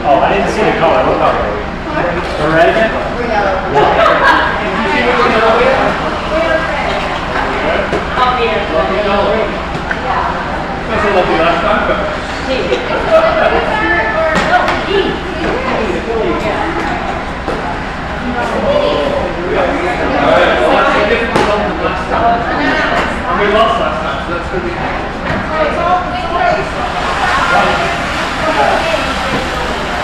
Oh, I didn't see the color. What color? The red again? That's a lucky last time, but... We lost last time, so that's going to be...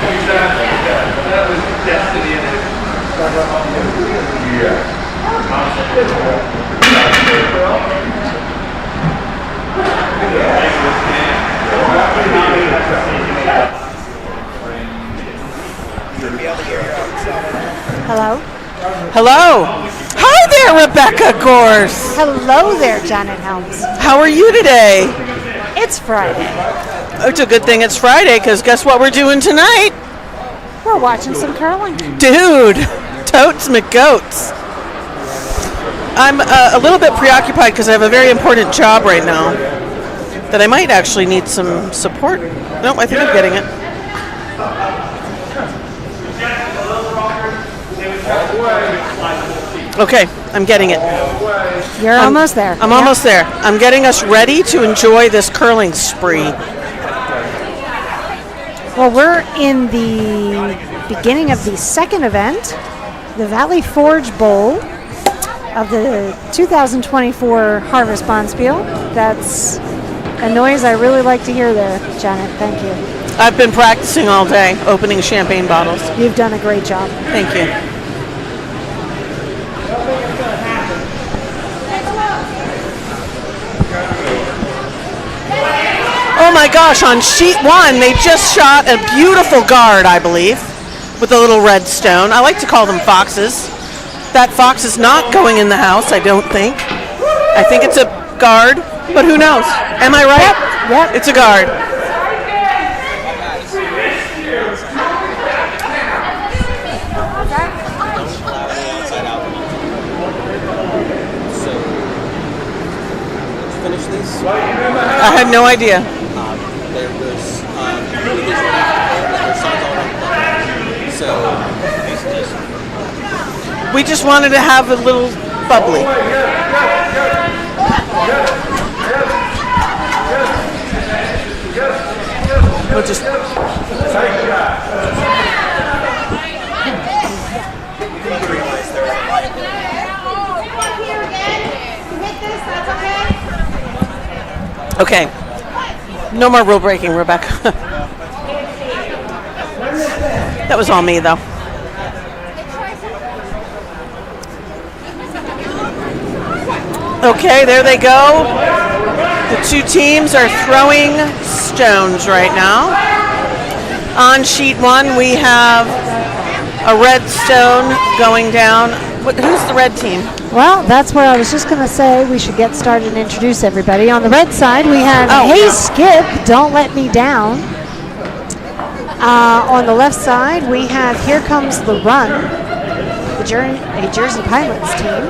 Exactly, yeah. That was destiny in it. Yeah. Hello? Hello. Hi there, Rebecca Gorse. Hello there, Janet Helms. How are you today? It's Friday. It's a good thing it's Friday, because guess what we're doing tonight? We're watching some curling. Dude, totes McGoats. I'm a little bit preoccupied because I have a very important job right now that I might actually need some support. No, I think I'm getting it. Okay, I'm getting it. You're almost there. I'm almost there. I'm getting us ready to enjoy this curling spree. Well, we're in the beginning of the second event, the Valley Forge Bowl of the 2024 Harvest Bonspiel. That's a noise I really like to hear there, Janet. Thank you. I've been practicing all day, opening champagne bottles. You've done a great job. Thank you. Oh my gosh, on sheet one, they just shot a beautiful guard, I believe, with a little red stone. I like to call them foxes. That fox is not going in the house, I don't think. I think it's a guard, but who knows? Am I right? Yep. It's a guard. Finish these? I had no idea. There was so We just wanted to have a little bubbly. We'll just... Okay. No more rule breaking, Rebecca. That was all me, though. Okay, there they go. The two teams are throwing stones right now. On sheet one, we have a red stone going down. Who's the red team? Well, that's where I was just going to say we should get started and introduce everybody. On the red side, we have Hey Skip, Don't Let Me Down. On the left side, we have Here Comes the Run, a Jersey Pinelands team.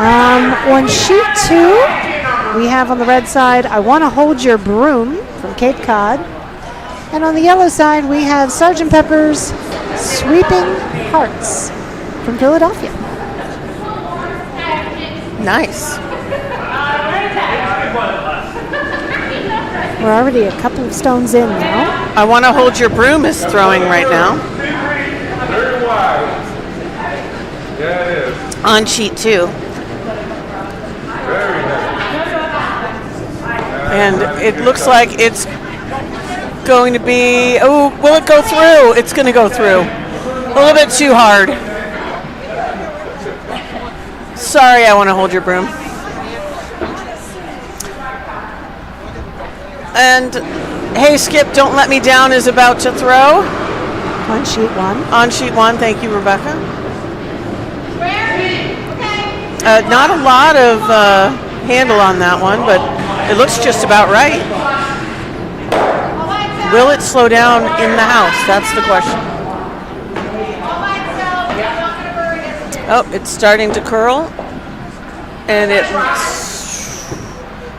On sheet two, we have on the red side, I Want to Hold Your Broom from Cape Cod. And on the yellow side, we have Sgt. Pepper's Sweeping Hearts from Philadelphia. Nice. We're already a couple of stones in now. I Want to Hold Your Broom is throwing right now. Very wide. Yeah, it is. On sheet two. Very nice. And it looks like it's going to be, oh, will it go through? It's going to go through. A little bit too hard. Sorry, I Want to Hold Your Broom. And Hey Skip, Don't Let Me Down is about to throw. On sheet one. On sheet one, thank you, Rebecca. Not a lot of handle on that one, but it looks just about right. Will it slow down in the house? That's the question. Oh, it's starting to curl. And it's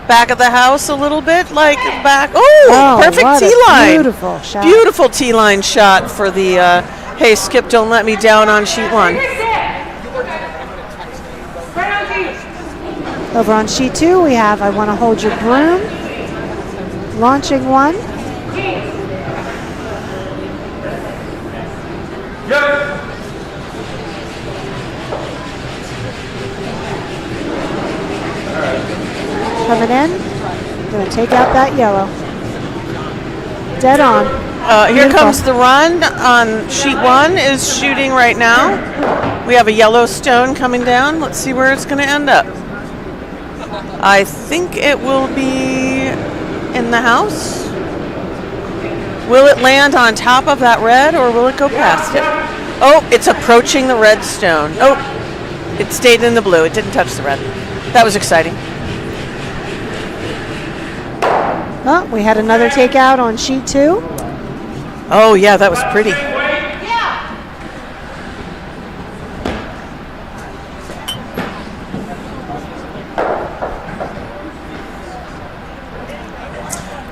back of the house a little bit, like back. Oh, perfect what a T-line. beautiful shot. Beautiful T-line shot for the, hey, Skip, don't let me down on sheet 1. Over on sheet 2, we have I Want to Hold Your Broom. Launching 1. Coming in. Going to take out that yellow. Dead on. Here Beautiful. comes the run on sheet 1 is shooting right now. We have a yellow stone coming down. Let's see where it's going to end up. I think it will be in the house. Will it land on top of that red or will it go past it? Oh, it's approaching the red stone. Oh, it stayed in the blue. It didn't touch the red. That was exciting. Oh, we had another takeout on sheet 2. Oh, yeah, that was pretty.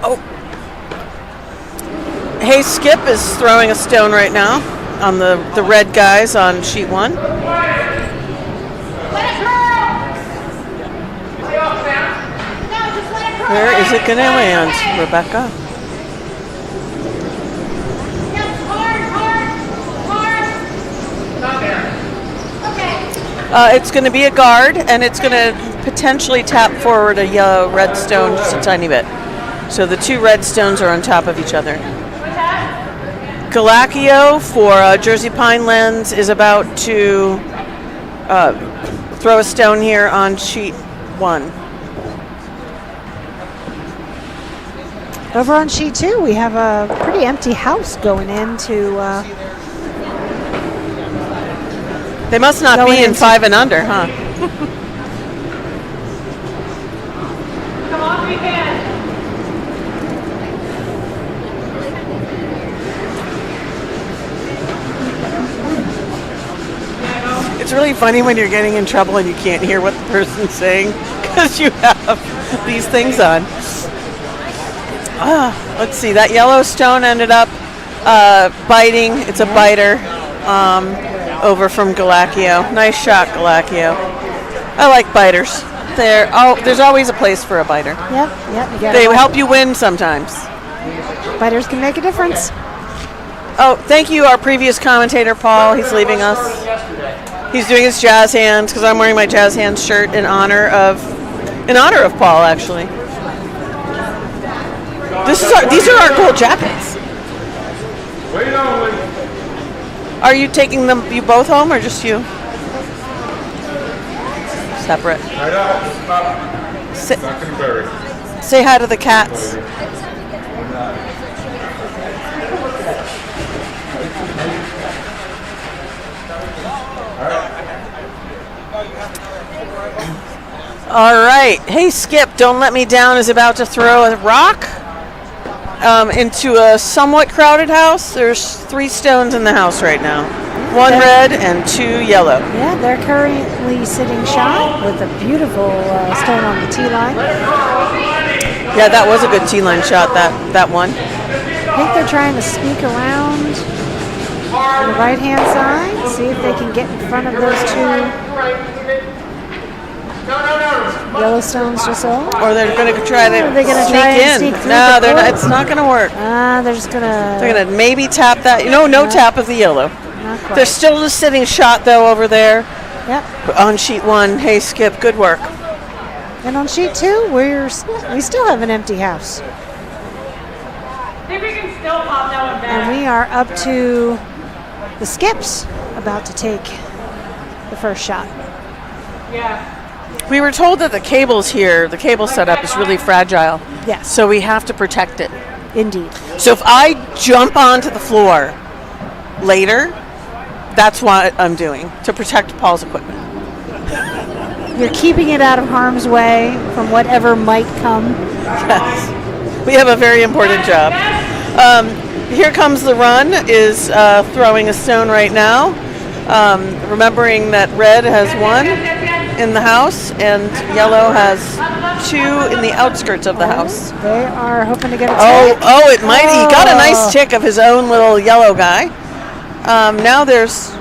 Oh. Hey, Skip is throwing a stone right now on the red guys on sheet 1. Where is it going to land, Rebecca? It's going to be a guard, and it's going to potentially tap forward a yellow red stone just a tiny bit. So the two red stones are on top of each other. Galacchio for Jersey Pinelands is about to throw a stone here on sheet 1. Over on sheet 2, we have a pretty empty house going into. They must not be in 5 and under, huh? Come on, we can. It's really funny when you're getting in trouble and you can't hear what the person's saying because you have these things on. Let's see, that yellow stone ended up biting. It's a biter over from Galacchio. Nice shot, Galacchio. I like biters. There's always a place for a biter. Yep. You gotta They watch. help you win sometimes. Fighters can make a difference. Oh, thank you, our previous commentator, Paul. He's leaving us. He's doing his jazz hands because I'm wearing my jazz hands shirt in honor of Paul, actually. These are our gold jackets. Are you taking you both home or just you? Separate. Say hi to the cats. All right. Hey, Skip, Don't Let Me Down is about to throw a rock into a somewhat crowded house. There's 3 stones in the house right now. 1 red and 2 yellow. Yeah, they're currently sitting shot with a beautiful stone on the tee line. Yeah, that was a good T-line shot, that one. I think they're trying to sneak around on the right-hand side, see if they can get in front of those 2 yellow stones just so. Or they're going to try to Are they gonna sneak try and in. sneak through No, the they're not, court? it's not going to work. They're just gonna. They're going to maybe tap that. No tap of the yellow. Not quite. They're still just sitting shot, though, over there Yep. on sheet 1. Hey, Skip, good work. And on sheet 2, we still have an empty house, See if we can still pop that one back. and we are up to the Skips about to take the first shot. Yeah. We were told that the cables here, the cable setup is really fragile. Yes, So we have to protect it. indeed. So if I jump onto the floor later, that's what I'm doing, to protect Paul's equipment. You're keeping it out of harm's way from whatever might come. Yes. We have a very important job. Here comes the run is throwing a stone right now. Remembering that red has 1 in the house and yellow has 2 in the outskirts of the house. They are hoping to get a tick. It might. He got a nice tick of his own little yellow guy. Now there's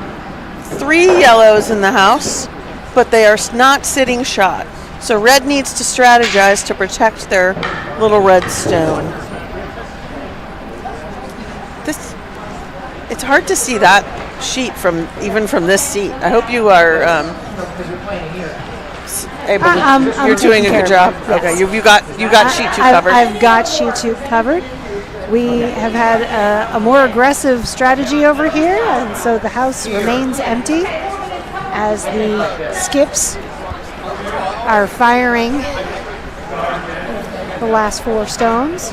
3 yellows in the house, but they are not sitting shot. So red needs to strategize to protect their little red stone. It's hard to see that sheet even from this seat. I hope you are able to. I'm You're doing a taking good care job. of it, yes. Okay, you got sheet 2 covered. I've got sheet 2 covered. We have had a more aggressive strategy over here, and so the house remains empty as the skips are firing the last 4 stones.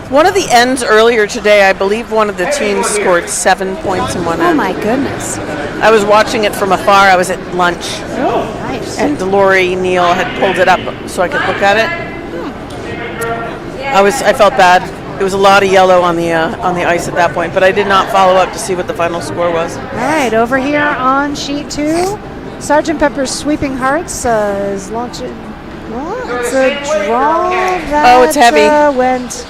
One of the ends earlier today, I believe one of the teams scored 7 points in one Oh end. my goodness. I was watching it from afar. I was at lunch. Oh, nice. And Lori Neal had pulled it up so I could look at it. I felt bad. It was a lot of yellow on the ice at that point, but I did not follow up to see what the final score was. All right, over here on sheet 2, Sgt. Pepper's Sweeping Hearts is launching. Well, it's a draw that it's heavy. Went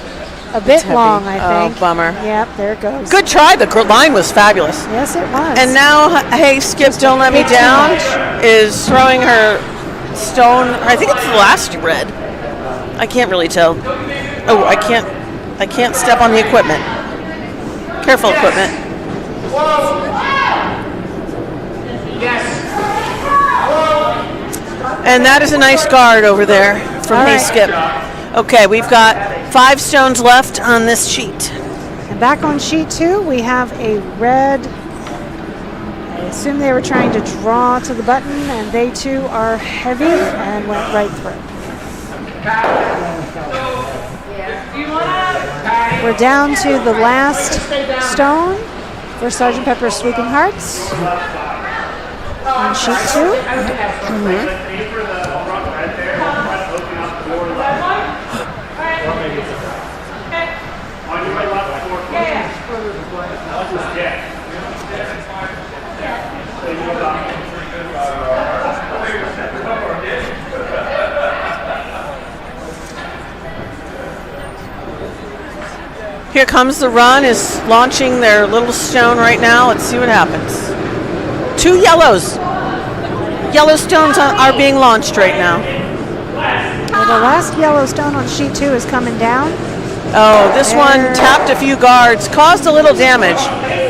a bit long, I think. Oh, bummer. Yep, there it goes. Good try. The line was fabulous. Yes, it was. And now, hey, Skip, don't let me Bit too down, much. is throwing her stone. I think it's the last red. I can't really tell. Oh, I can't step on the equipment. Careful, equipment. And that is a nice guard over there from All Hey right. Skip. Okay, we've got 5 stones left on this sheet. And back on sheet 2, we have a red. I assume they were trying to draw to the button, and they too are heavy and went right through. We're down to the last stone for Sgt. Pepper's Sweeping Hearts on sheet 2. Here comes the run, is launching their little stone right now. Let's see what happens. 2 yellows. Yellow stones are being launched right now. Well, the last yellow stone on sheet 2 is coming down. Oh, this one tapped a few guards, caused a little damage,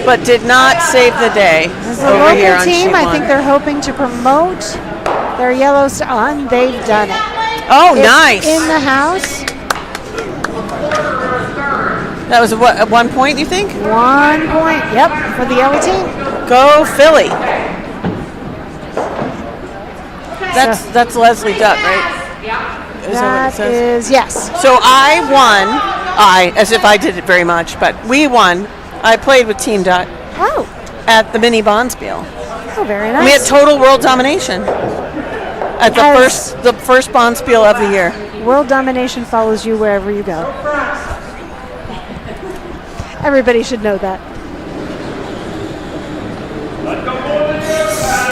but did not save the day. As a over here local on team, sheet I 1. think they're hoping to promote their yellow stone. They've done it. Oh, It's nice. in the house. That was what, at 1 point, you think? 1 point. Yep, for the yellow team. Go Philly. That's Leslie Duck, right? Is that what it That says? is, yes. So I won, as if I did it very much, but we won. I played with Team Duck Oh, at the mini Bonspiel. oh, very nice. We had total world domination at the first Bonspiel of the year. World domination follows you wherever you go. Everybody should know that.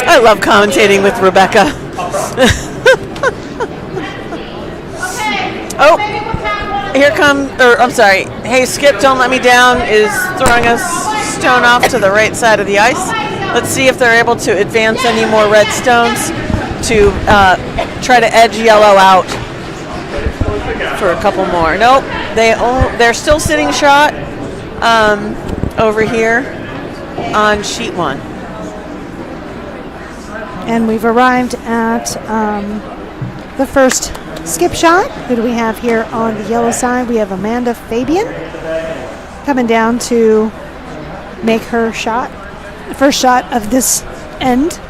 I love commentating with Rebecca. Oh, here I'm sorry. Hey, Skip, don't let me down is throwing a stone off to the right side of the ice. Let's see if they're able to advance any more red stones to try to edge yellow out for a couple more. Nope, they're still sitting shot over here on sheet 1. And we've arrived at the first skip shot. Who do we have here on the yellow side? We have Amanda Fabian coming down to make her shot. The first shot of this end.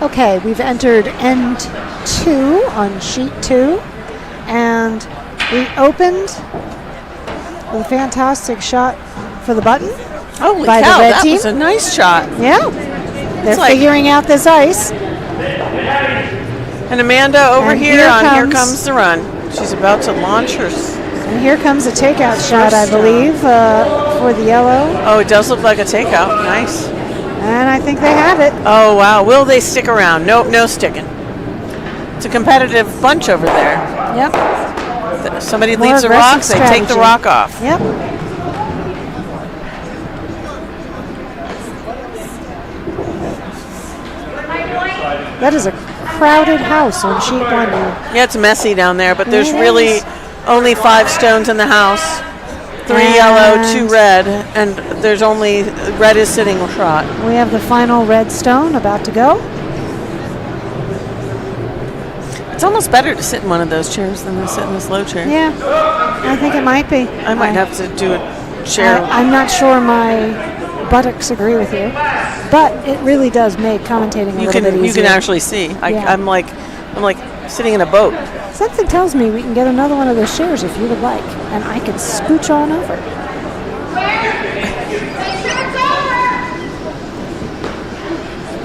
Okay, we've entered end 2 on sheet 2, and we opened with a fantastic shot for the button. Holy by cow, the red that team. was a nice shot. Yeah, they're like- figuring out this ice. And Amanda over And here here on Here comes- Comes the Run. She's about to launch her. And here comes a takeout shot, I believe, for the yellow. Oh, it does look like a takeout. Nice. And I think they have it. Oh, wow. Will they stick around? Nope, no sticking. It's a competitive bunch over there. Yep. Somebody More leaves a aggressive rock, they take the strategy. rock off. Yep. That is a crowded house on sheet 1 here. Yeah, it's messy down there, but there's It really is. only 5 stones in the house. 3 And- yellow, 2 red, and there's only red is sitting shot. We have the final red stone about to go. It's almost better to sit in one of those chairs than to sit in this low chair. Yeah, I think it might be. I might have to do a chair. I'm not sure my buttocks agree with you, but it really does make commentating a You little bit can easier. actually see. Yeah. I'm like sitting in a boat. Something tells me we can get another one of those chairs if you would like, and I can scooch on over.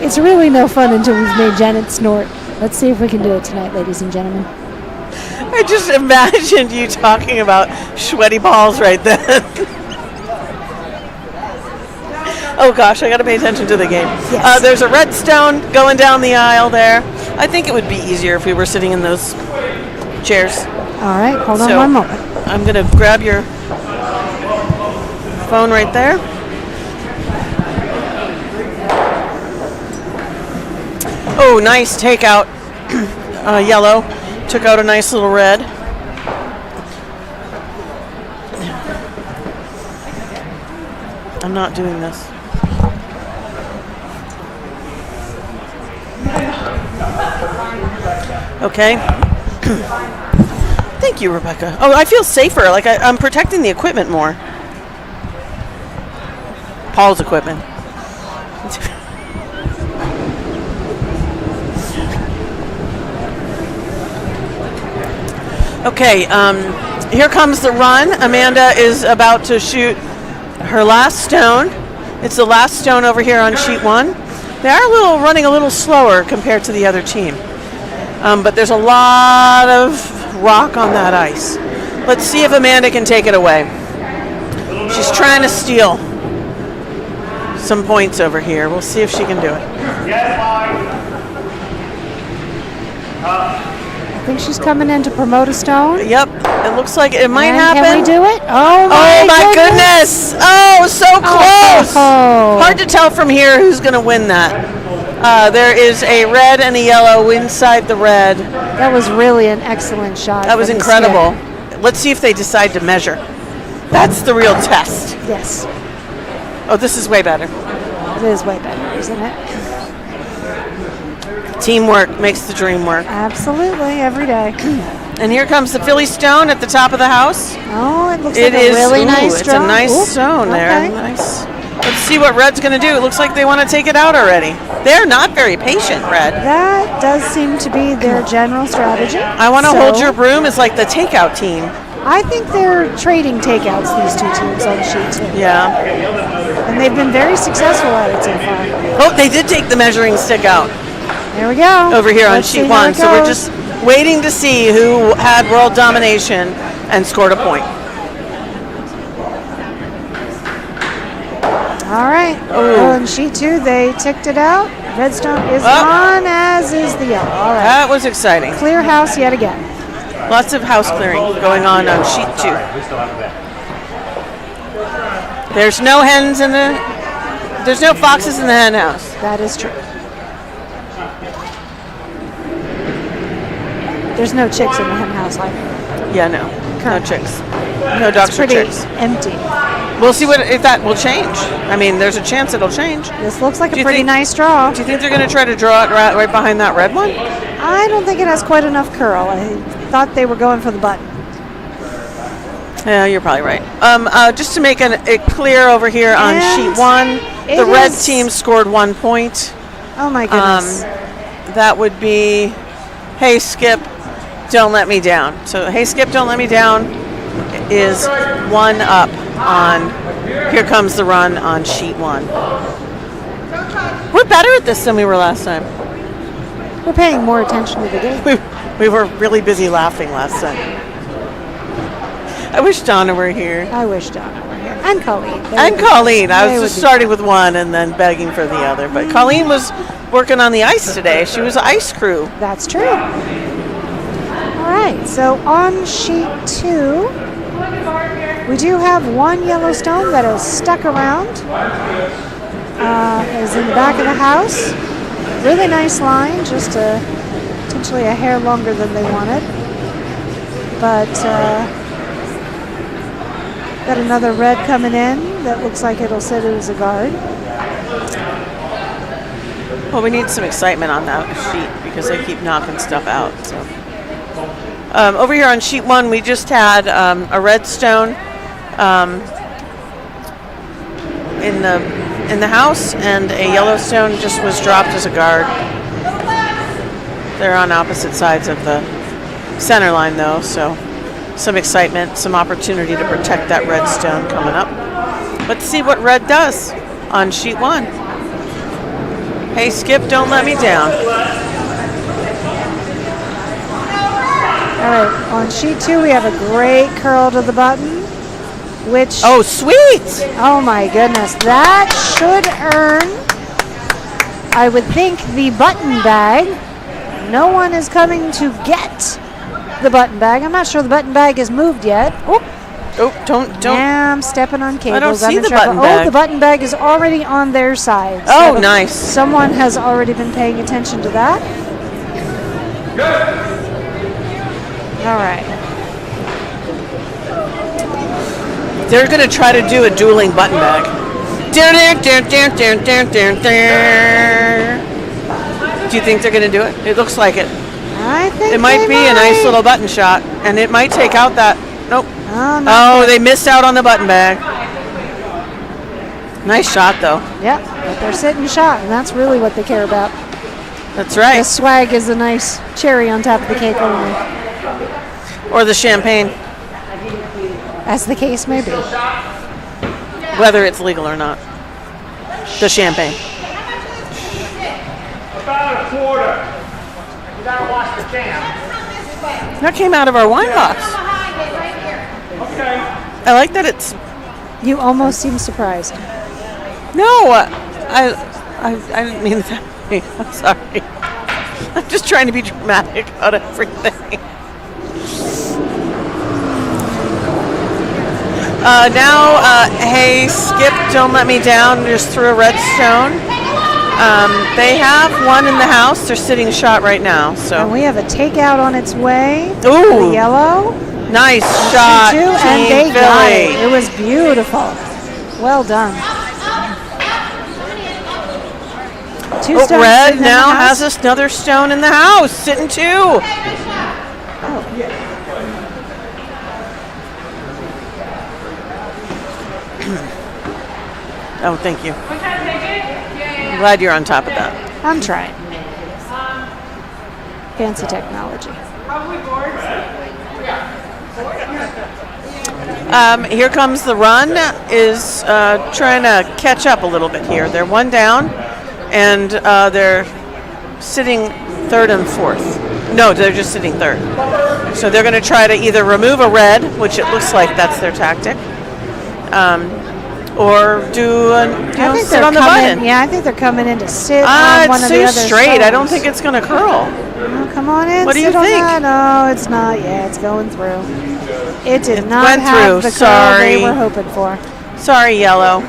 It's really no fun until we've made Janet snort. Let's see if we can do it tonight, ladies and gentlemen. I just imagined you talking about sweaty balls right then. Oh gosh, I got to pay attention to the game. Yes. There's a red stone going down the aisle there. I think it would be easier if we were sitting in those chairs. All right, hold on So- one moment. I'm going to grab your phone right there. Oh, nice takeout. Yellow. Took out a nice little red. I'm not doing this. Okay. Thank you, Rebecca. Oh, I feel safer. Like I'm protecting the equipment more. Paul's equipment. Okay, here comes the run. Amanda is about to shoot her last stone. It's the last stone over here on sheet 1. They are running a little slower compared to the other team. But there's a lot of rock on that ice. Let's see if Amanda can take it away. She's trying to steal some points over here. We'll see if she can do it. I think she's coming in to promote a stone. Yep, it looks like it might And happen. Can we do it? Oh Oh my goodness! Oh, so close! Oh. Hard to tell from here who's going to win that. There is a red and a yellow inside the red. That was really an excellent shot. That was from the incredible. skip. Let's see if they decide to measure. That's the real test. Yes, Oh, this is way better. it is way better, isn't it? Teamwork makes the dream work. Absolutely, every day. And here comes the Philly stone at the top of the house. Oh, it looks It like is a really nice It's draw. a nice Ooh, stone there. okay. Nice. Let's see what red's going to do. It looks like they want to take it out already. They're not very patient, red. That does seem to be their general strategy. I want to hold your broom as like the takeout team. I think they're trading takeouts, these two teams on sheet 2. Yeah. And they've been very successful at it so far. Oh, they did take the measuring stick out There we go. over here on Let's see sheet how 1. it So we're goes. just waiting to see who had world domination and scored a point. All right. Oh, and sheet 2, they ticked it out. Redstone is on, as is the yellow. All right. That was exciting. Clear house yet again. Lots of house clearing going on sheet 2. There's no hens in the. There's no foxes in the hen house. That is true. There's no chicks in the hen house either. Yeah, no. No Currently. chicks. No It's ducks or pretty chicks. empty. We'll see if that will change. I mean, there's a chance it'll change. This looks like Do a you pretty think- nice draw. Do you think they're going to try to draw it right behind that red one? I don't think it has quite enough curl. I thought they were going for the button. Yeah, you're probably right. Just to make it clear over here on And sheet 1, it the red is- team scored 1 point. Oh my goodness. that would be Hey Skip, Don't Let Me Down. So Hey Skip, Don't Let Me Down is 1 up on Here Comes the Run on sheet 1. We're better at this than we were last time. We're paying more attention to the game. We were really busy laughing last time. I wish Donna were here. I wish Donna were here. And Colleen. And Colleen. I They was would just be starting with one and then begging for the other. But Colleen was working on the ice today. She was ice crew. That's true. All right, so on sheet 2, we do have one Yellowstone that is stuck around. Is in the back of the house. Really nice line, just potentially a hair longer than they wanted. But got another red coming in that looks like it'll sit as a guard. Well, we need some excitement on that sheet because they keep knocking stuff out. So. Over here on sheet 1, we just had a red stone in the house, and a Yellowstone just was dropped as a guard. They're on opposite sides of the center line, though, so some excitement, some opportunity to protect that red stone coming up. Let's see what red does on sheet 1. Hey, Skip, Don't Let Me Down. All right, on sheet 2, we have a great curl to the button, which... Oh, sweet! Oh my goodness, that should earn, I would think, the button bag. No one is coming to get the button bag. I'm not sure the button bag is moved yet. Oh, don't. Yeah, I'm stepping on cables. I don't see I'm in the trouble. button bag. Oh, the button bag is already on their side. Oh, So nice. Someone has already been paying attention to that. All right. They're going to try to do a dueling button bag. Do you think they're going to do it? It looks like it. I think It might they be a nice little button shot, and it might take out that. Nope. Oh, not Oh, yet. they missed out on the button bag. Nice shot, though. Yep, but they're sitting shot, and that's really what they care about. That's The right. swag is a nice cherry on top of the cake only, Or the champagne, as the case may be. whether it's legal or not. The champagne. About a quarter. You gotta wash the can. That came out of our wine box. Okay. I like that it's. You almost seem surprised. No, I didn't mean it that way. I'm sorry. I'm just trying to be dramatic about everything. Hey, Skip, Don't Let Me Down, just threw a red stone. They have one in the house. They're sitting shot right now. And So we have a takeout on its way. Ooh. The yellow. nice shot, Too, and Team they got it. Philly. It was beautiful. Well done. Two Oh, stones red sitting in the now house. has another stone in the house, sitting 2. Oh, thank you. I'm glad you're on top of that. I'm trying. Fancy technology. Here comes the run is trying to catch up a little bit here. They're 1 down, and they're sitting 3rd and 4th. No, they're just sitting 3rd. So they're going to try to either remove a red, which it looks like that's their tactic, or do I think sit they're on the coming. button. Yeah, I think they're coming in to sit on one It's of the too other straight. I don't stones. think it's going to curl. Oh, come on in. What do you sit on think? that. No, it's not. Yeah, it's going through. It did It not went have through. the curl they Sorry. were hoping for. Sorry, yellow.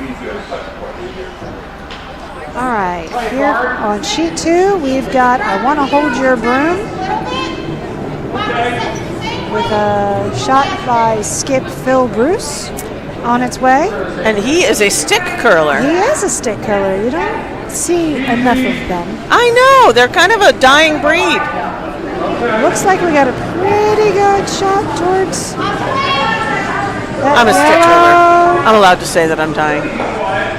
All right, here on sheet 2, we've got I Want to Hold Your Broom with a shot by Skip Phil Bruce on its way. And he is a stick curler. He is a stick curler. You don't see enough of them. I know. They're kind of a dying breed. Looks like we got a pretty good shot towards that I'm a stick curler. yellow. I'm allowed to say that I'm dying.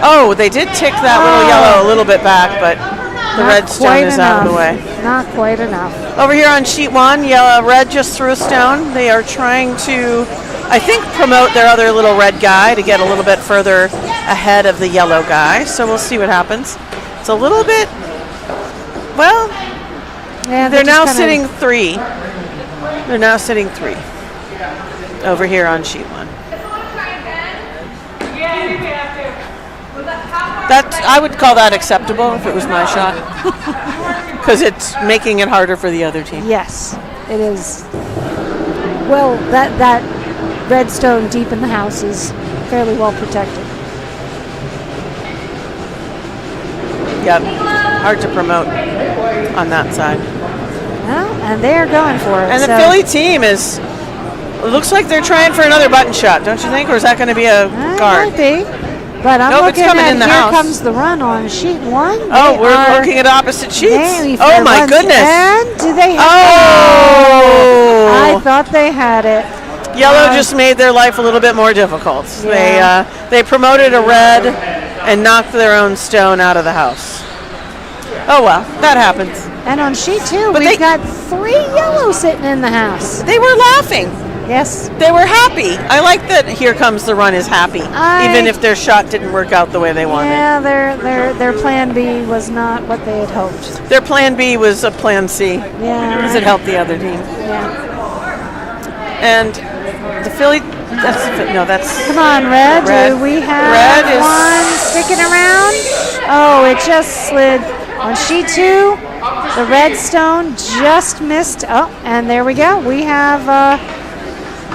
Oh, they did tick that little yellow a little bit back, but The red stone is out of the way. Not quite enough. Over here on sheet 1, red just threw a stone. They are trying to, I think, promote their other little red guy to get a little bit further ahead of the yellow guy. So we'll see what happens. It's a little bit, well, Yeah, they're now just sitting 3. They're now sitting 3 over here on sheet 1. I would call that acceptable if it was my shot, because it's making it harder for the other team. Yes, it is. Well, that red stone deep in the house is fairly well protected. Yep, hard to promote on that side. Well, and they're going for it. And the Philly team it looks like they're trying for another button shot, don't you think? Or is that going to be a guard? Might be. But I'm Nope, it's looking coming at in the here house. comes the run on sheet 1. Oh, we're looking at opposite sheets. Oh, my goodness. And do they have Oh! I thought they had it. Yellow just made their life a little bit more difficult. Yeah. They promoted a red and knocked their own stone out of the house. Oh, well, that happens. And on sheet 2, But we've got 3 yellow sitting in the house. They were laughing. Yes. They were happy. I like that Here Comes the Run is happy, even if their shot didn't work out the way they wanted. Yeah, their plan B was not what they had hoped. Their plan B was a plan C. Yeah. Because it helped the other team. Yeah. And the Philly, that's Come on, Red. Red. Do we have Red is- one sticking around? Oh, it just slid on sheet 2. The red stone just missed. Oh, and there we go. We have,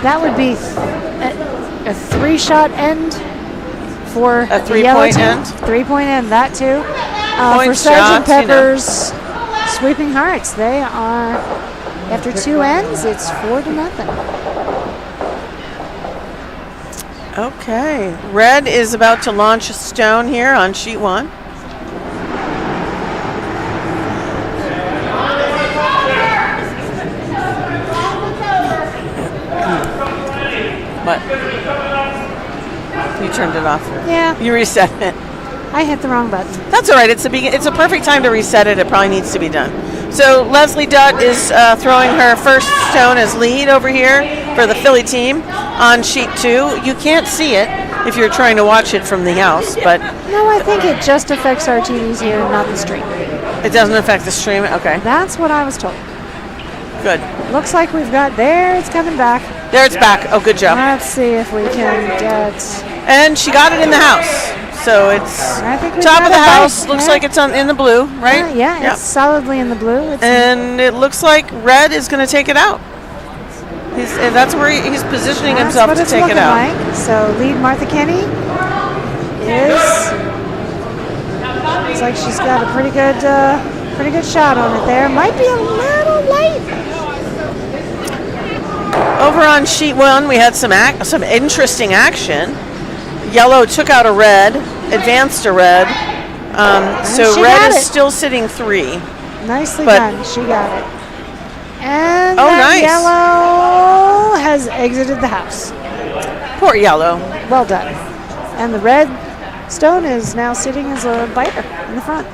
that would be a 3-shot end for A the yellow 3-point team. end? 3-point end, that too. For Point Sergeant shots, Pepper's Sweeping Hearts, they are, after 2 ends, it's 4-0. Okay. Red is about to launch a stone here on sheet 1. What? You turned it off. Yeah, You reset it. I hit the wrong button. That's all right. It's a perfect time to reset it. It probably needs to be done. So Leslie Dutt is throwing her first stone as lead over here for the Philly team on sheet 2. You can't see it if you're trying to watch it from the house, but No, I think it just affects our TVs here, not the stream. it doesn't affect the stream. Okay, That's what I was told. good. Looks like we've got there. It's coming back. There it's back. Oh, good job. Let's see if we can get. And she got it in the house. So it's I think we top got of the it right. house. Looks Yeah. like it's in the blue, right? Yeah, Yep. it's solidly in the blue. It's And it looks like Red is going to take it out. That's where he's positioning that's himself what to it's take it looking out. like. So lead Martha Kenny is. Looks like she's got a pretty good shot on it there. Might be a little late. Over on sheet 1, we had some interesting action. Yellow took out a red, advanced a red. So she red got is it. still sitting 3. Nicely But- done. She got it. And Oh, that nice. yellow has exited the house. Poor Yellow. Well done. And the red stone is now sitting as a biter in the front.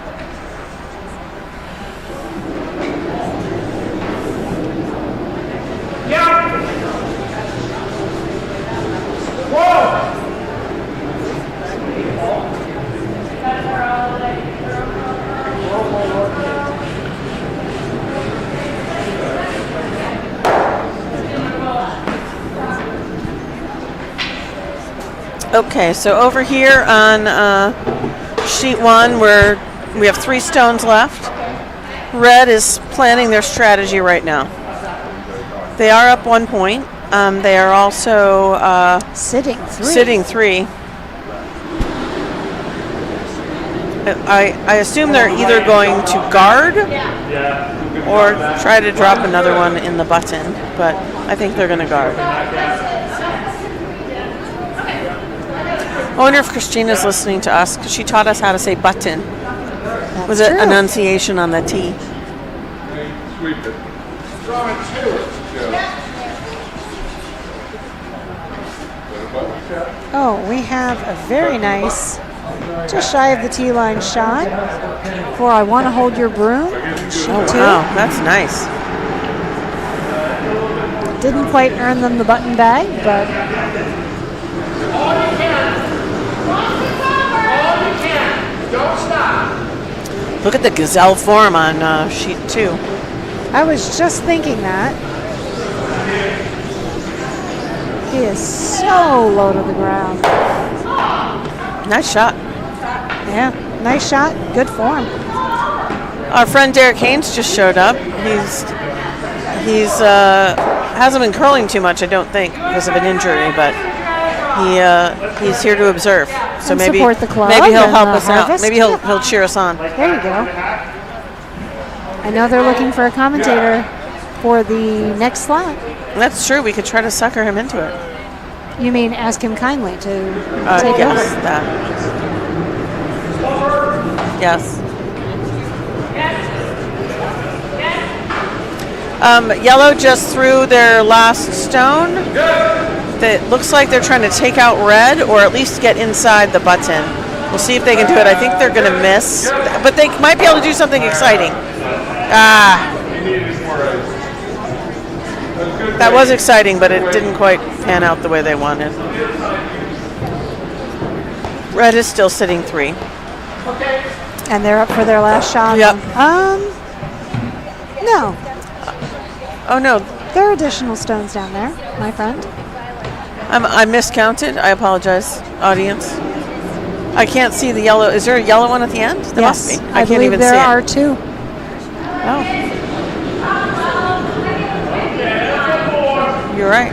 Okay, so over here on sheet 1, we have 3 stones left. Red is planning their strategy right now. They are up 1 point. They are also Sitting 3. sitting 3. I assume they're either going to guard or try to drop another one in the button, but I think they're going to guard. I wonder if Christina's listening to us, because she taught us how to say button. That's Was it true. enunciation on the T? Sweep it. Drawing to it, Joe. Oh, we have a very nice just shy of the tee line shot for I Want to Hold Your Broom. Sheet 2. Wow, that's nice. Didn't quite earn them the button bag, but Don't stop. Look at the gazelle form on sheet 2. I was just thinking that. He is so low to the ground. Nice shot. Yeah, nice shot, good form. Our friend Derek Haynes just showed up. He's hasn't been curling too much, I don't think, because of an injury, but he's here to observe. So And maybe support the club maybe he'll and help the us out. harvest. Maybe he'll cheer us on. There you go. I know they're looking for a commentator for the next slot. That's true. We could try to sucker him into it. You mean ask him kindly to take Yes, over? that. Yes. Yellow just threw their last stone. That looks like they're trying to take out red, or at least get inside the button. We'll see if they can do it. I think they're going to miss, but they might be able to do something exciting. That was exciting, but it didn't quite pan out the way they wanted. Red is still sitting 3. And they're up for their last shot. Yep. No, Oh no, there are additional stones down there, my friend. I miscounted. I apologize, audience. I can't see the yellow. Is there a yellow one at the end? There Yes, must be. I can't believe even there see are it. 2. Oh. You're right.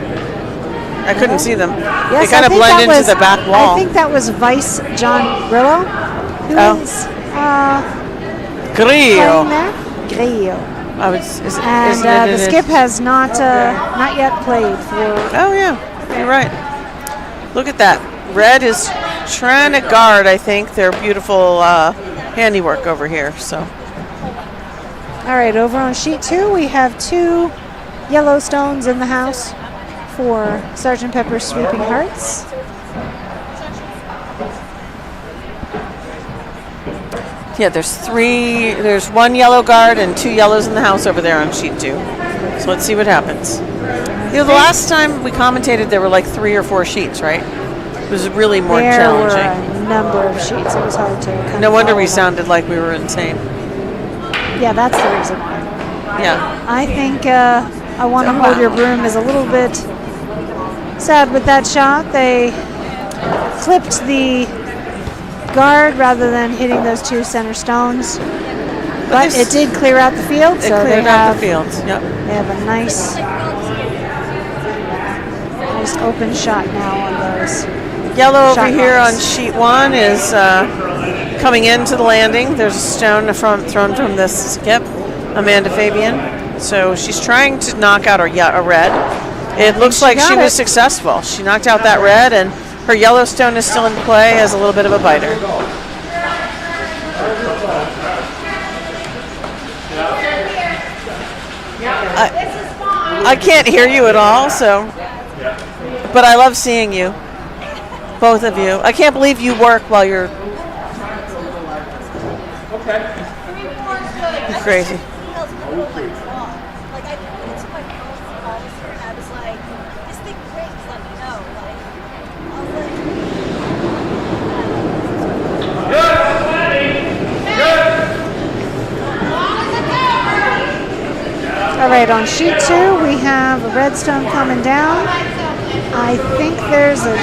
I couldn't see them. Yes, they kind I of think blend that into was- the back wall. I think that was Vice John Grillo, who Oh. is Grillo. playing there. Grillo. I was, is, And isn't it- the it is- skip has not yet played for. Oh yeah, you're right. Look at that. Red is trying to guard, I think, their beautiful handiwork over here. So All right, over on sheet 2, we have 2 yellow stones in the house for Sgt. Pepper's Sweeping Hearts. yeah, there's 1 yellow guard and 2 yellows in the house over there on sheet 2. So let's see what happens. You know, the last time we commentated, there were like 3 or 4 sheets, right? It was really more There challenging. were a number of sheets. It was hard to kind No of wonder follow we them. sounded like we were insane. Yeah, that's the reason why. Yeah. I think I Want to Hold Your Broom is a little bit sad with that shot. They clipped the guard rather than hitting those 2 center stones. But it did clear out the field, It so they cleared out have, the fields. Yep. they have a nice open shot now on those. Yellow over Shot here on marks. sheet 1 is coming into the landing. There's a stone thrown from this skip, Amanda Fabian. So she's trying to knock out a red. It looks she like she got was it. successful. She knocked out that red, and her yellow stone is still in play as a little bit of a biter. I can't hear you at all, so. But I love seeing you. Both of you. I can't believe you work while you're crazy. All right, on sheet 2, we have a red stone coming down. I think there's a.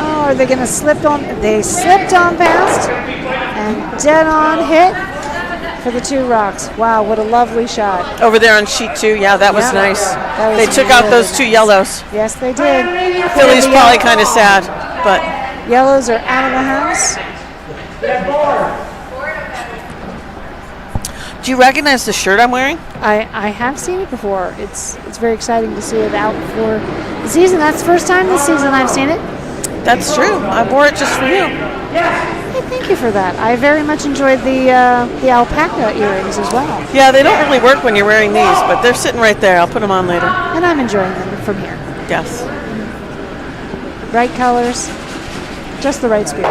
Oh, are they going to slip on? They slipped on past and dead on hit for the 2 rocks. Wow, what a lovely shot. Over there on sheet 2, yeah, that was Yeah. nice. That was They took out really those 2 yellows. Yes, they did. Philly's The probably kind of sad, but Yellows are out of the house. do you recognize the shirt I'm wearing? I have seen it before. It's very exciting to see it out for the season. That's the first time this season I've seen it. That's true. I wore it just for you. Hey, thank you for that. I very much enjoyed the alpaca earrings as well, Yeah, they don't really work when you're wearing these, but they're sitting right there. I'll put them on later. and I'm enjoying them from here. Yes. Bright colors, just the right spirit.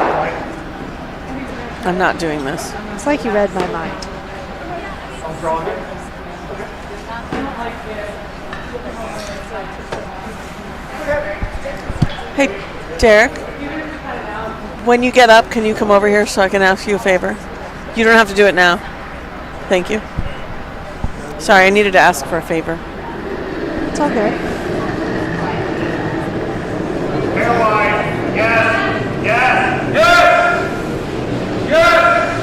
I'm not doing this. It's like you read my mind. I'm drawing it. Hey, Derek. When you get up, can you come over here so I can ask you a favor? You don't have to do it now. Thank you. Sorry, I needed to ask for a favor. It's all good. Caroline, yes, yes, yes, yes.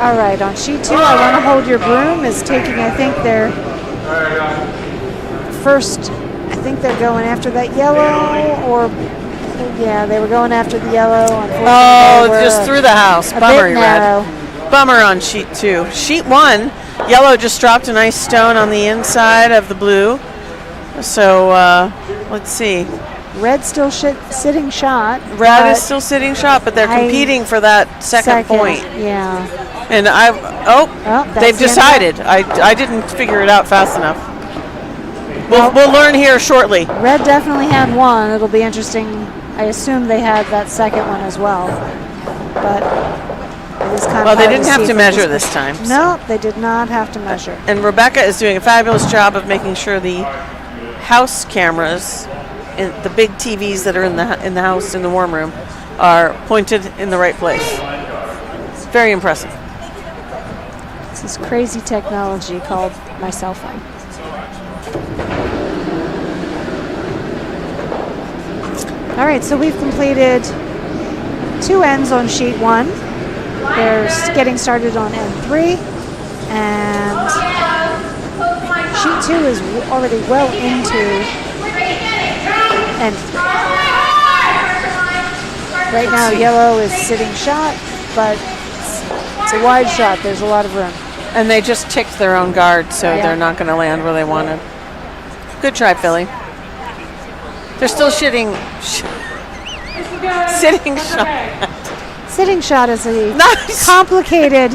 All right, on sheet 2, I want to hold your broom is taking, I think, their first, I think they're going after that yellow, or, yeah, they were going after the yellow. Oh, just through the house. Bummer, bit Red. narrow. Bummer on sheet 2. Sheet 1, yellow just dropped a nice stone on the inside of the blue. So, let's see. Red still sitting shot. Red is still sitting shot, but they're competing for that second point. Yeah. And that's they've the end decided. I didn't figure it out fast enough. We'll learn here shortly. Red definitely had one. It'll be interesting. I assume they had that second one as well. But it is kind of Well, they hard didn't have see to from measure this this time. No, they did not have to measure. And Rebecca is doing a fabulous job of making sure the house cameras, the big TVs that are in the house in the warm room, are pointed in the right place. It's very impressive. It's this crazy technology called my cell phone. All right, so we've completed 2 ends on sheet 1. They're getting started on end 3, and sheet 2 is already well into end 3. Right now, yellow is sitting shot, but it's a wide shot. There's a lot of room. And they just ticked their own guard, so Yeah. they're not going to land where they wanted. Good try, Philly. They're still sitting shot. Sitting shot is a Nice. complicated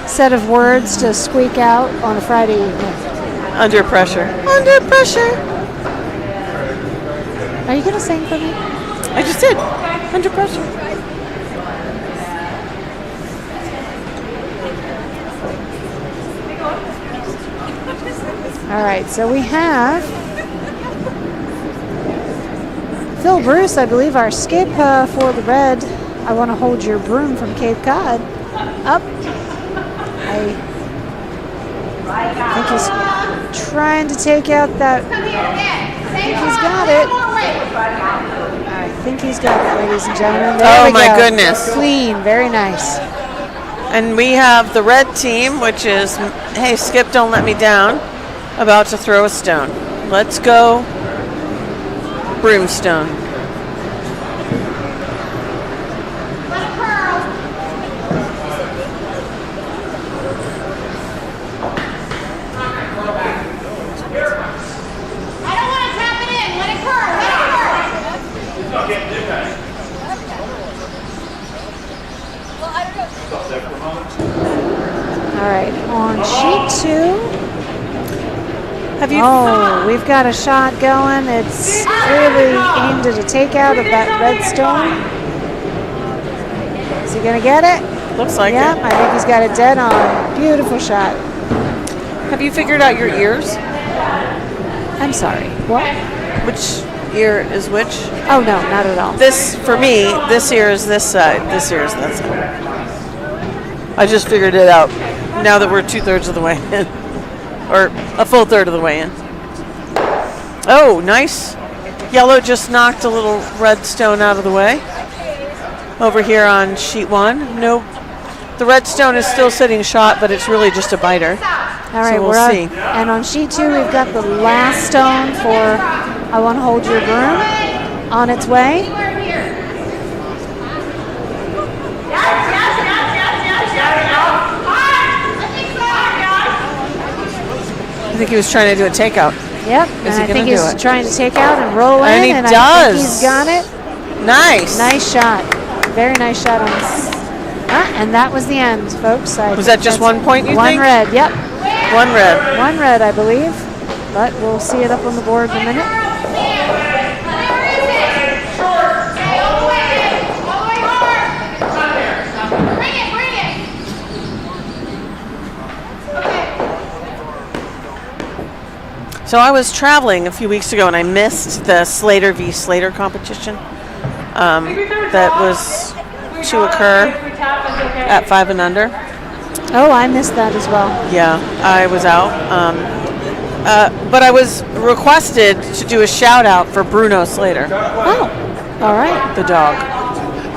set of words to squeak out on a Friday evening. Under pressure. Under pressure. Are you going to sing for me? I just did. Under pressure. All right, so we have Phil Bruce, I believe, our skip for the red. I want to hold your broom from Cape Cod. Up. I think he's trying to take out that. I think he's got it. I think he's got it, ladies and gentlemen. There Oh, we my go. goodness. Clean, very nice. And we have the red team, which is, hey, Skip, don't let me down, about to throw a stone. Let's go, Broomstone. All right, on sheet 2. Have you? Oh, we've got a shot going. It's really aimed at a takeout of that red stone. Is he going to get it? Looks like Yep, it. I think he's got it dead on. Beautiful shot. Have you figured out your ears? I'm sorry. What? Which ear is which? Oh, no, not at all. This, for me, this ear is this side. This ear is that side. I just figured it out now that we're 2/3 of the way in. Or a full third of the way in. Oh, nice. Yellow just knocked a little red stone out of the way. Over here on sheet 1. Nope. The red stone is still sitting shot, but it's really just a biter. All right, so we'll we're see. on. And on sheet 2, we've got the last stone for I Want to Hold Your Broom on its way. I think he was trying to do a takeout. Yep, Is and he I gonna think do he's it? trying to take out and roll And in, he and I does. think he's got it. Nice. Nice shot. Very nice shot on this. And that was the end, folks. Was that just 1 point, you one think? One red, yep. One red. One red, I believe. But we'll see it up on the board in a minute. So I was traveling a few weeks ago and I missed the Slater v. Slater competition that was to occur at 5 and under. Oh, I missed that as well. Yeah, I was out. But I was requested to do a shout out for Bruno Slater, Oh, all right. the dog.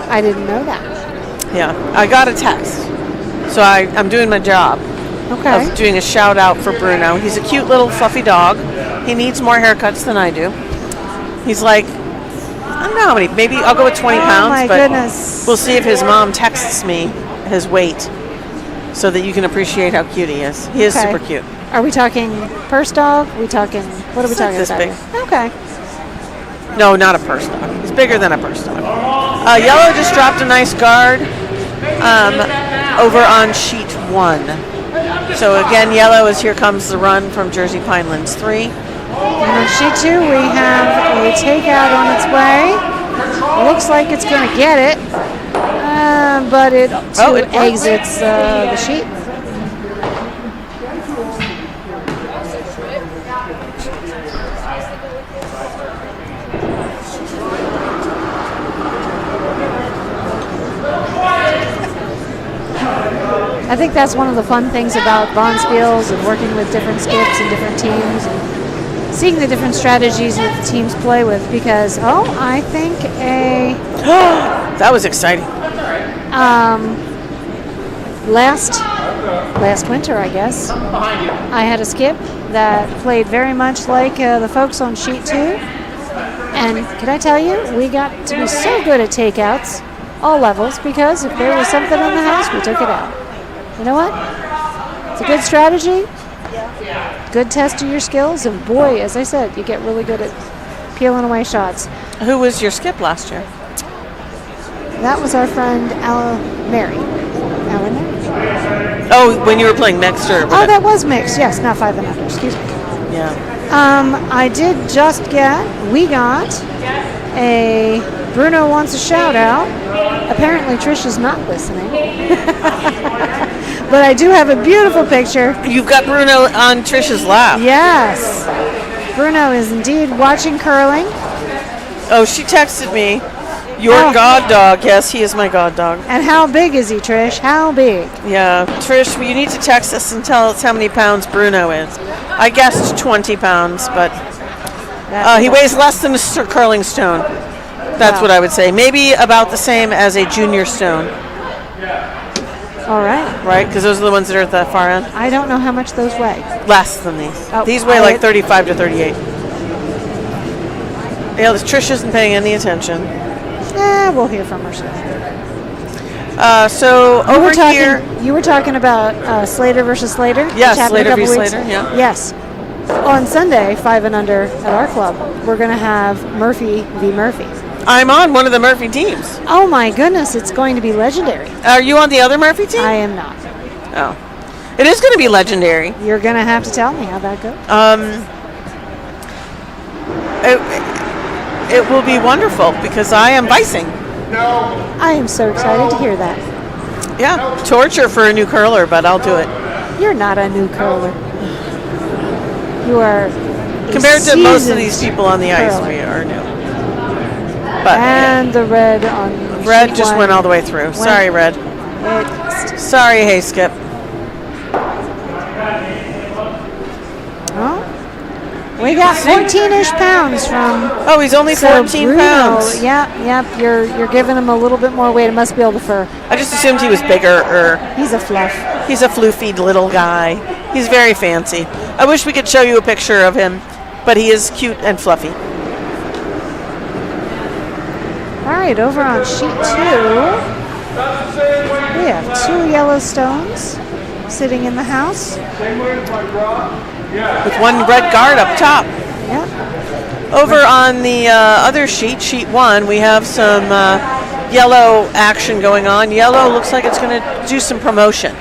I didn't know that. Yeah, I got a text. So I'm doing my job. Okay. Of doing a shout out for Bruno. He's a cute little fluffy dog. He needs more haircuts than I do. He's like, I don't know how many, maybe I'll go with 20 pounds. Oh my but goodness. We'll see if his mom texts me his weight so that you can appreciate how cute he is. He is Okay. super cute. Are we talking purse dog? What are we talking This about? big. Here? Okay. No, not a purse dog. He's bigger than a purse dog. Yellow just dropped a nice guard over on sheet 1. So again, yellow is Here Comes the Run from Jersey Pinelands 3. And on sheet 2, we have a takeout on its way. Looks like it's going to get it, but it exits the sheet. I think that's one of the fun things about Bonspiels and working with different skips and different teams and seeing the different strategies that the teams play with because, I think That was exciting. last winter, I guess, I had a skip that played very much like the folks on sheet 2. And can I tell you, we got to be so good at takeouts, all levels, because if there was something in the house, we took it out. You know what? It's a good strategy, good test of your skills, and boy, as I said, you get really good at peeling away shots. Who was your skip last year? That was our friend Mary. Alan? Oh, when you were playing mixed or Oh, that was mixed. Yes, not 5 and under. Excuse me. Yeah. I did just we got a Bruno wants a shout out. Apparently Trish is not listening. But I do have a beautiful picture. You've got Bruno on Trish's lap. Yes. Bruno is indeed watching curling. Oh, she texted me. Your god dog. Yes, he is my god dog. And how big is he, Trish? How big? Yeah. Trish, you need to text us and tell us how many pounds Bruno is. I guessed 20 pounds, but he weighs less than a curling stone. That's what I would say. Maybe about the same as a junior stone. All right. Right? Because those are the ones that are at the far end. I don't know how much those weigh. Less than these. Oh, These weigh like 35 to 38. Yeah, Trish isn't paying any attention. We'll hear from her soon. So over here. You were talking about Slater versus Slater? Yes, which happened Slater a couple v. weeks- Slater, yeah. Yes. On Sunday, 5 and under at our club, we're going to have Murphy v. Murphy. I'm on one of the Murphy teams. Oh my goodness, it's going to be legendary. Are you on the other Murphy team? I am not. Oh. It is going to be legendary. You're going to have to tell me how that goes. It will be wonderful because I am vicing. I am so excited to hear that. Yeah, torture for a new curler, but I'll do it. You're not a new curler. You are a Compared to most of seasoned these people on the ice, curler. we are new. But And the red on Red sheet just one went all the way through. Sorry, Red. Sorry, hey, Skip. Oh, we got 14-ish pounds from. Oh, he's only 14 Bruno. pounds. Yep. You're giving him a little bit more weight. It must be all the fur. I just assumed he was bigger. He's a fluff. He's a floofy little guy. He's very fancy. I wish we could show you a picture of him, but he is cute and fluffy. All right, over on sheet 2, we have 2 Yellowstones sitting in the house. With one red guard up top. Yep. Over on the other sheet, sheet 1, we have some yellow action going on. Yellow looks like it's going to do some promotion.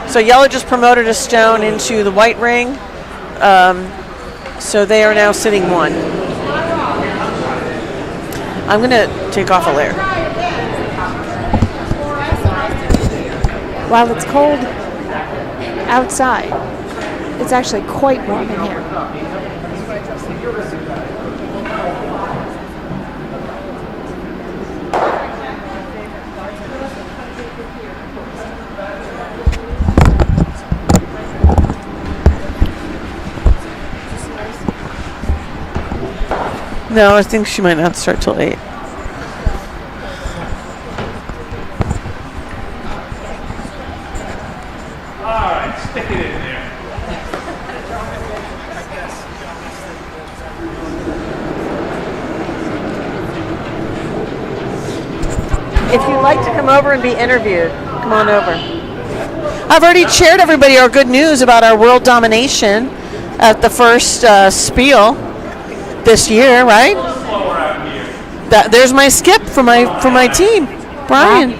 So yellow just promoted a stone into the white ring. So they are now sitting 1. I'm going to take off a layer. While it's cold outside, it's actually quite warm in here. No, I think she might not start till 8. All right, stick it in there. If you'd like to come over and be interviewed, come on over. I've already shared everybody our good news about our world domination at the first Spiel this year, right? There's my skip for my team, Brian.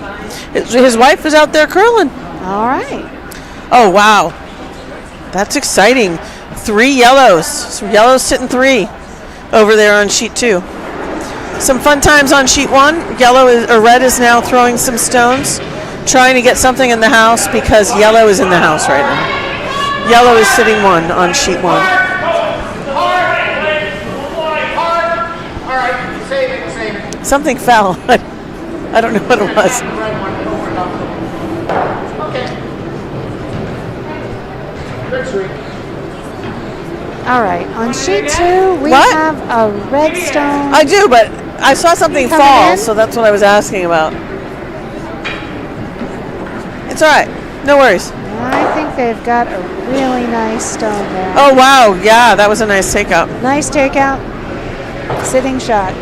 His wife is out there curling. All right. Oh wow, that's exciting. 3 yellows. So yellows sitting 3 over there on sheet 2. Some fun times on sheet 1. Red is now throwing some stones, trying to get something in the house because yellow is in the house right now. Yellow is sitting 1 on sheet 1. Something fell. I don't know what it was. All right. On sheet 2, we What? have a red stone. I do, but I saw something Coming fall, in? so that's what I was asking about. It's all right. No worries. I think they've got a really nice stone there. Oh, wow. Yeah, that was a nice takeout. Nice takeout. Sitting shot.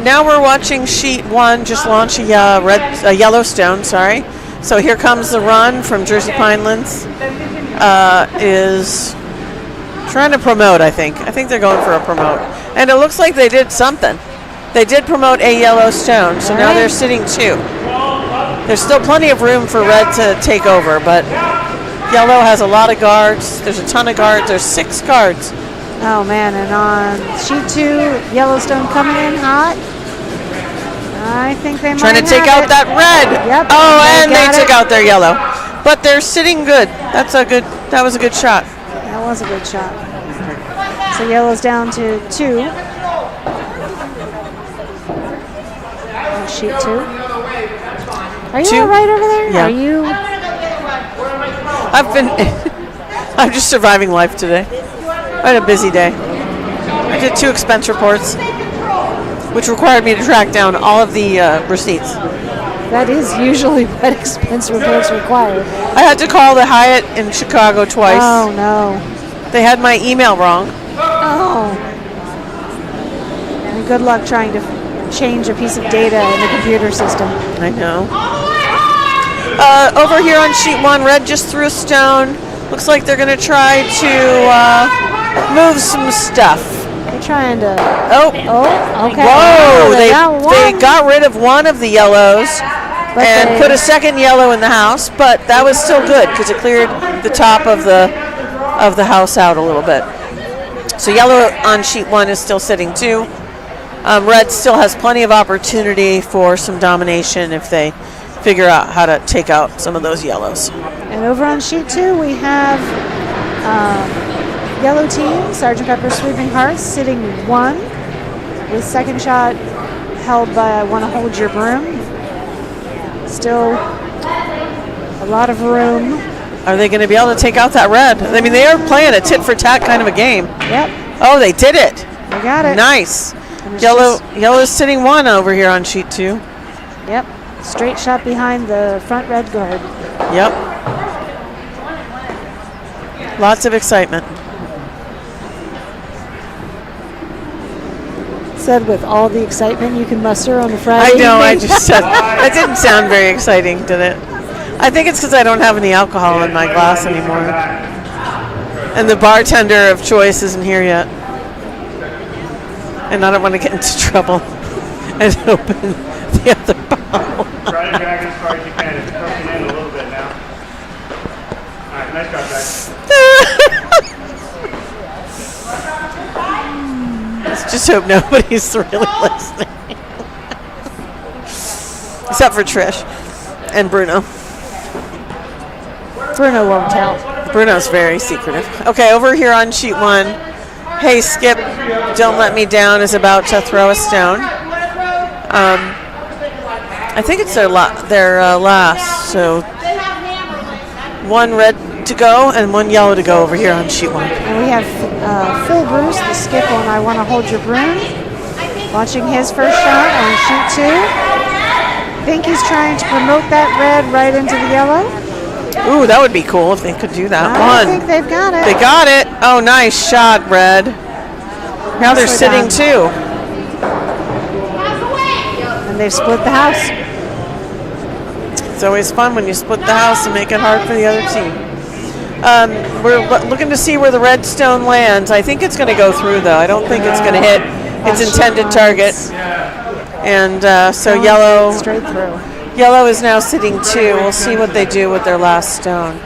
Now we're watching sheet 1 just launch a yellow stone, sorry. So here comes the run from Jersey Pinelands. Is trying to promote, I think. I think they're going for a promote. And it looks like they did something. They did promote a yellow stone, so now they're sitting 2. There's still plenty of room for red to take over, but yellow has a lot of guards. There's a ton of guards. There's 6 guards. Oh, man. And on sheet 2, Yellowstone coming in hot. I think they might Trying to take have out it. that red. Yep. Oh, and they got took it. out their yellow. But they're sitting good. That was a good shot. That was a good shot. So yellow's down to 2. On sheet 2. Are you 2? all right over there? Yeah. Are you? I'm just surviving life today. I had a busy day. I did 2 expense reports, which required me to track down all of the receipts. That is usually what expense reports require. I had to call the Hyatt in Chicago twice. Oh, no. They had my email wrong. Oh. And good luck trying to change a piece of data in the computer system. I know. Over here on sheet 1, red just threw a stone. Looks like they're going to try to move some stuff. They're trying to... Oh, okay. whoa! They got got rid of one of the yellows and they- put a second yellow in the house, but that was still good because it cleared the top of the house out a little bit. So yellow on sheet 1 is still sitting 2. Red still has plenty of opportunity for some domination if they figure out how to take out some of those yellows. And over on sheet 2, we have yellow team, Sergeant Pepper Sweeping Hearts, sitting 1 with second shot held by I Want to Hold Your Broom. Still a lot of room. Are they going to be able to take out that red? I mean, they are playing a tit-for-tat kind of a game. Yep, Oh, they did it. they got it. Nice. And it's Yellow just- is sitting 1 over here on sheet 2. Yep, straight shot behind the front red guard. Yep. Lots of excitement. Said with all the excitement you can muster on a Friday I know, I evening. just said, that didn't sound very exciting, did it? I think it's because I don't have any alcohol in my glass anymore. And the bartender of choice isn't here yet. And I don't want to get into trouble and open the other bottle. Try to drag as far as you can. It's cooking in a little bit now. All right, nice shot, guys. Let's just hope nobody's really listening. Except for Trish and Bruno. Bruno won't tell. Bruno's very secretive. Okay, over here on sheet 1, Hey Skip, Don't Let Me Down is about to throw a stone. I think it's their last, so 1 red to go and 1 yellow to go over here on sheet 1. And we have Phil Bruce, the skip on I Want to Hold Your Broom, launching his first shot on sheet 2. I think he's trying to promote that red right into the yellow. Ooh, that would be cool if they could do that. I think they've got it. They got it. Oh, nice shot, red. Now they're sitting 2. And they've split the house. It's always fun when you split the house and make it hard for the other team. We're looking to see where the red stone lands. I think it's going to go through, though. I don't think it's going to hit its intended target. And so yellow. Straight through. Yellow is now sitting 2. We'll see what they do with their last stone.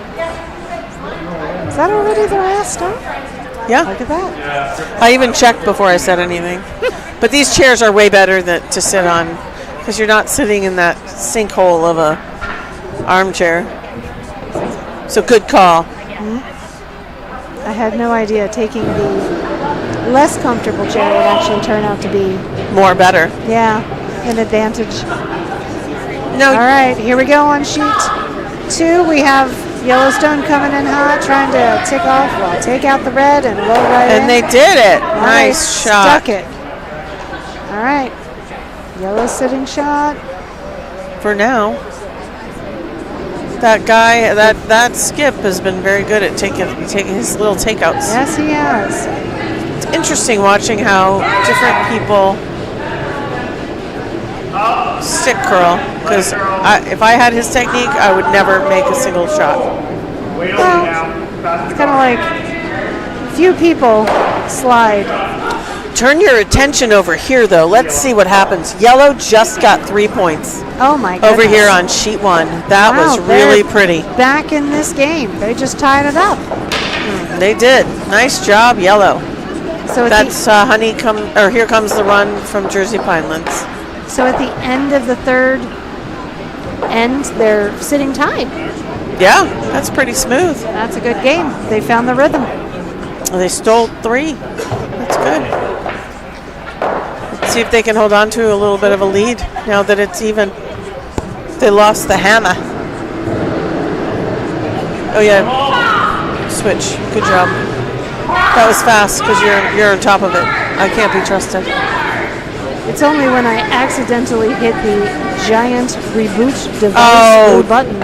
Is that already their last stone? Yeah. Look at that. I even checked before I said anything. But these chairs are way better to sit on because you're not sitting in that sinkhole of a armchair. So good call. I had no idea taking the less comfortable chair would actually turn out to be More better. Yeah, an advantage. No. All right, here we go on sheet 2. We have Yellowstone coming in hot, trying to take out the red and roll right in. And they did it. Nice shot. Stuck it. All right, yellow sitting shot. For now. That guy, that skip has been very good at taking his little takeouts. Yes, he has. It's interesting watching how different people stick curl. Because if I had his technique, I would never make a single shot. Well, it's kind of like few people slide. Turn your attention over here, though. Let's see what happens. Yellow just got 3 points. Oh my goodness. Over here on sheet 1. That was really pretty. Back in this game. They just tied it up. They did. Nice job, yellow. So that's here comes the run from Jersey Pinelands. So at the end of the third end, they're sitting tied. Yeah, that's pretty smooth. That's a good game. They found the rhythm. They stole 3. That's good. Let's see if they can hold on to a little bit of a lead now that it's even. They lost the hammer. Oh yeah. Switch. Good job. That was fast because you're on top of it. I can't be trusted. It's only when I accidentally hit the giant reboot device button.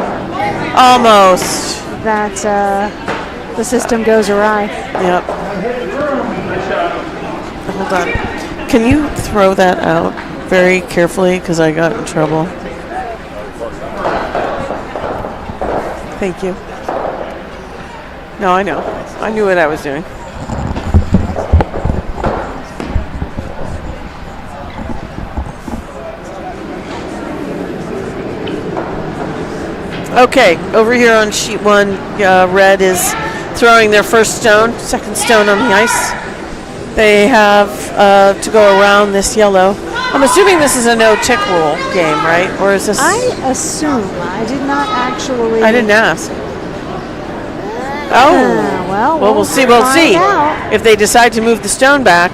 Almost. That the system goes awry. Yep. Hold on. Can you throw that out very carefully because I got in trouble? Thank you. No, I know. I knew what I was doing. Okay, over here on sheet 1, red is throwing their first stone, second stone on the ice. They have to go around this yellow. I'm assuming this is a no-tick rule game, right? Or is this? I assume. I did not actually. I didn't ask. Oh. Well, we'll see. We'll see out. if they decide to move the stone back.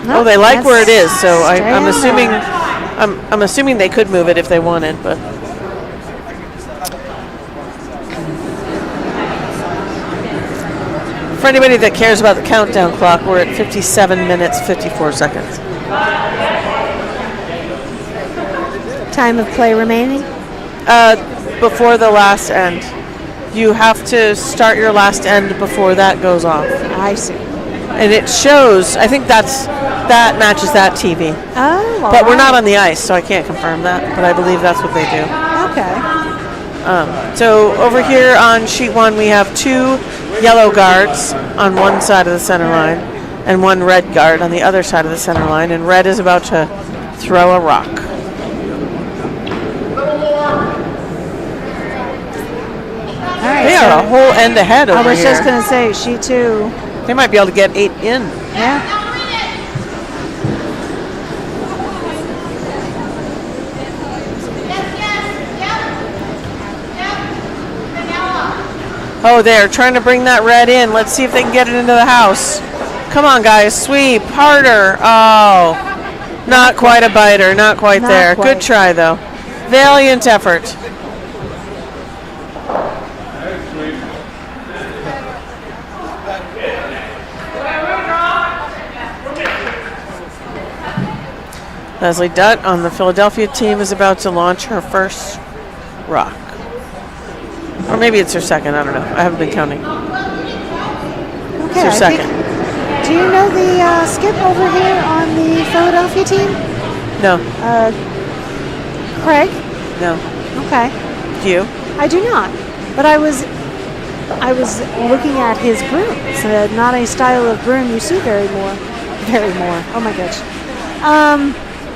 Nope, they like where it is, so stay I'm on assuming. there. I'm assuming they could move it if they wanted, but. For anybody that cares about the countdown clock, we're at 57 minutes, 54 seconds. Time of play remaining? Before the last end. You have to start your last end before that goes off. I see. And it shows, I think that matches that TV. Oh, but we're not on the ice, so I can't confirm that, but I believe that's what they do. Okay. So over here on sheet 1, we have 2 yellow guards on one side of the center line and 1 red guard on the other side of the center line, and red is about to throw a rock. All right, They are a whole end ahead over here. I was just going to say, sheet 2. They might be able to get 8 in. Yeah. Oh, they're trying to bring that red in. Let's see if they can get it into the house. Come on, guys. Sweep. Harder. Oh. Not quite a biter. Not quite there. Quite. Good try, though. Valiant effort. Leslie Dutt on the Philadelphia team is about to launch her first rock. Or maybe it's her second, I don't know. I haven't been counting. Okay. It's her second. Do you know the skip over here on the Philadelphia team? No. Craig? No. Okay. Do you? I do not. But I was looking at his broom. It's not a style of broom you see very more. Oh my gosh.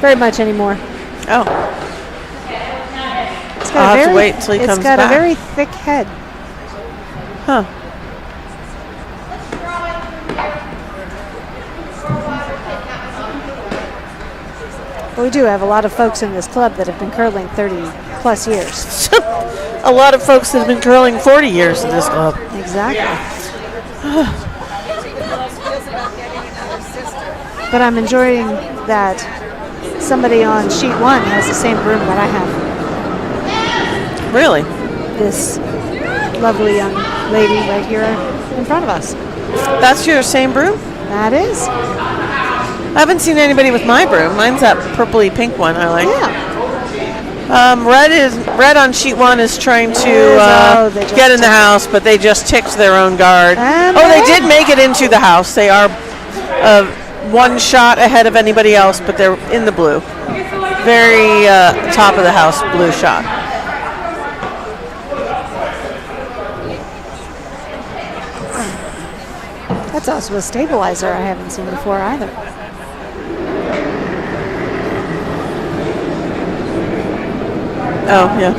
Very much anymore. Oh. It's got I'll a have very, to wait till he comes It's got back. a very thick head. Huh. Well, we do have a lot of folks in this club that have been curling 30 plus years. A lot of folks that have been curling 40 years in this club. Exactly. But I'm enjoying that somebody on sheet 1 has the same broom that I have. Really? This lovely young lady right here in front of us. That's your same broom? That is. I haven't seen anybody with my broom. Mine's that purpley pink one I like. Yeah. Red on sheet 1 is trying to they just get in the ticked. house, but they just ticked their own guard. And They they're did make it into the house. They are one shot ahead of anybody else, but they're in the blue. Very top of the house blue shot. That's also a stabilizer I haven't seen before either. Oh, yeah.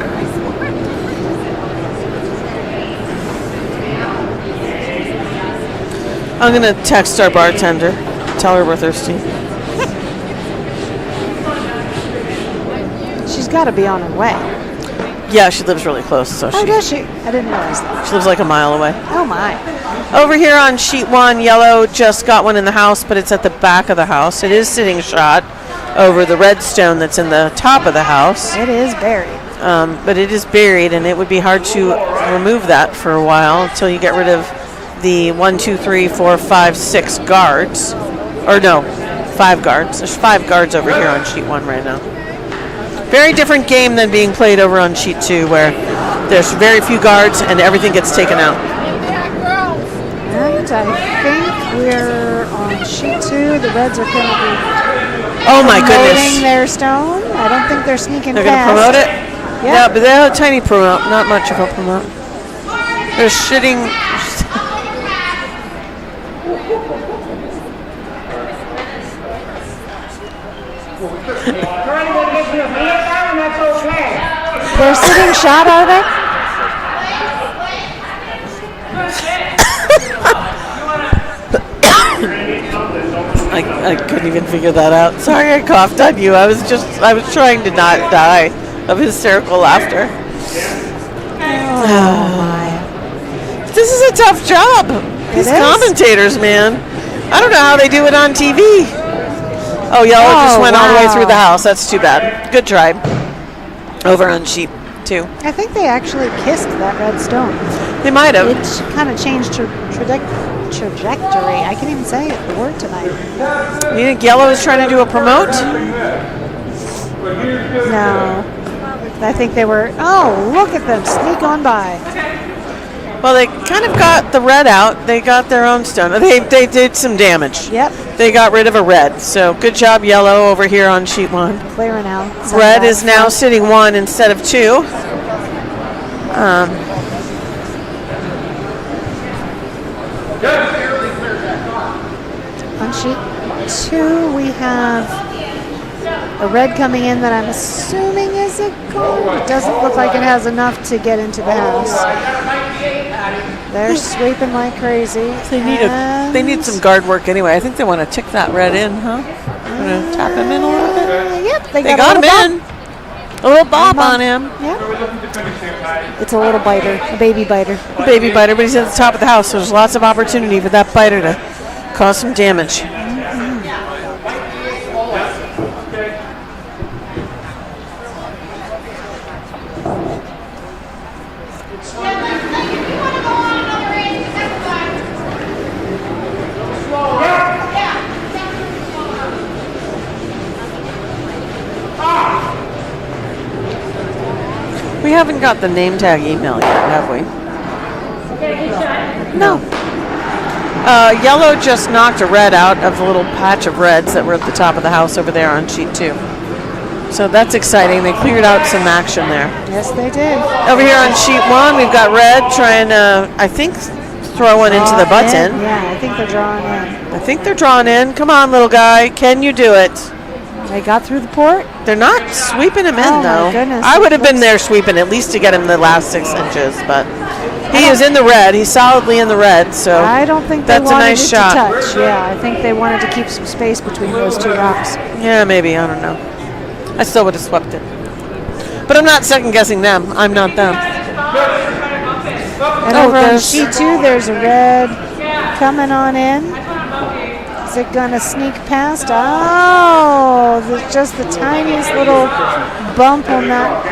I'm going to text our bartender, tell her we're thirsty. She's got to be on her way. Yeah, she lives really close, so Oh, does she? I didn't realize that. she lives like a mile away. Oh, my. Over here on sheet 1, yellow just got one in the house, but it's at the back of the house. It is sitting shot over the red stone that's in the top of the house. It is buried. But it is buried, and it would be hard to remove that for a while until you get rid of the 1, 2, 3, 4, 5, 6 guards. Or no, 5 guards. There's 5 guards over here on sheet 1 right now. Very different game than being played over on sheet 2, where there's very few guards and everything gets taken out. And I think we're on sheet 2. The Reds are going to be Oh my promoting goodness. their stone. I don't think they're sneaking They're going to past. promote it? Yeah. Yeah, but they have a tiny promote, not much of a promote. They're shitting. They're sitting shot, are they? I couldn't even figure that out. Sorry I coughed on you. I was trying to not die of hysterical laughter. Oh, my. This is a tough job. These is. commentators, man. I don't know how they do it on TV. Oh, yellow just went all the way wow. through the house. That's too bad. Good try. Over on sheep, too. I think they actually kissed that red stone. They might have. It kind of changed trajectory. I can't even say it, the word tonight. You think yellow is trying to do a promote? No. I think they were, oh, look at them sneak on by. Well, they kind of got the red out. They got their own stone. They did some damage. Yep, They got rid of a red. So good job, yellow, over here on sheet 1. clearing out. some Red of is that now front. sitting 1 instead of 2. On sheet 2, we have a red coming in that I'm assuming is a gold. It doesn't look like it has enough to get into the house. They're sweeping like crazy. They need some guard work anyway. I think they want to tick that red in, huh? Want to tap him in a little bit? Yep, They got got a him little in. A little bob on him. Yep. It's a little biter, a baby biter. Baby biter, but he's at the top of the house, so there's lots of opportunity for that biter to cause some damage. We haven't got the name tag email yet, have we? No. Yellow just knocked a red out of the little patch of reds that were at the top of the house over there on sheet 2. So that's exciting. They cleared out some action there. Yes, they did. Over here on sheet 1, we've got red trying to, I think, throw one into the button. Yeah, I think they're drawing in. I think they're drawn in. Come on, little guy. Can you do it? They got through the port. They're not sweeping him in, Oh, my though. goodness. I would have been there sweeping at least to get him the last 6 inches, but he is in the red. He's solidly in the red, so I don't think they that's a wanted nice it shot. to touch. Yeah, I think they wanted to keep some space between those two rocks. Yeah, maybe. I don't know. I still would have swept it. But I'm not second-guessing them. I'm not them. And over on sheet 2, there's a red coming on in. Is it going to sneak past? Oh, there's just the tiniest little bump on that,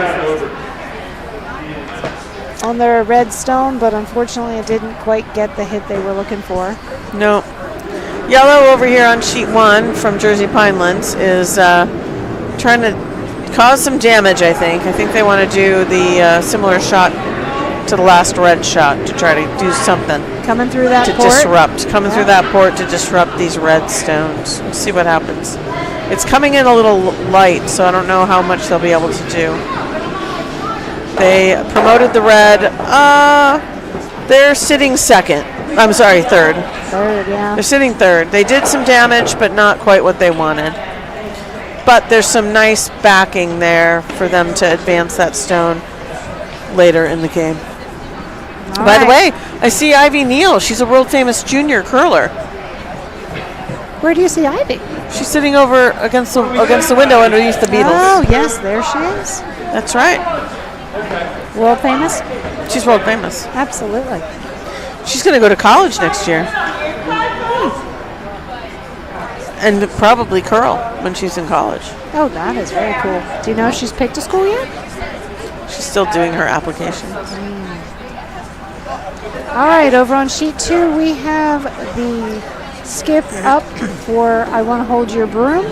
on their red stone, but unfortunately it didn't quite get the hit they were looking for. No. Yellow over here on sheet 1 from Jersey Pinelands is trying to cause some damage, I think. I think they want to do the similar shot to the last red shot to try to do something. Coming through that to port. disrupt. Coming through that port to disrupt these red stones. We'll see what happens. It's coming in a little light, so I don't know how much they'll be able to do. They promoted the red. They're sitting second. I'm sorry, third. Third, yeah. They're sitting third. They did some damage, but not quite what they wanted. But there's some nice backing there for them to advance that stone later in the game. By the way, I see Ivy Neal. She's a world famous junior curler. Where do you see Ivy? She's sitting over against the window underneath the Beatles. Oh, yes, there she is. That's right. World famous? She's world famous. Absolutely. She's going to go to college next year. And probably curl when she's in college. Oh, that is very cool. Do you know if she's picked a school yet? She's still doing her application. All right, over on sheet 2, we have the skip up for I Want to Hold Your Broom.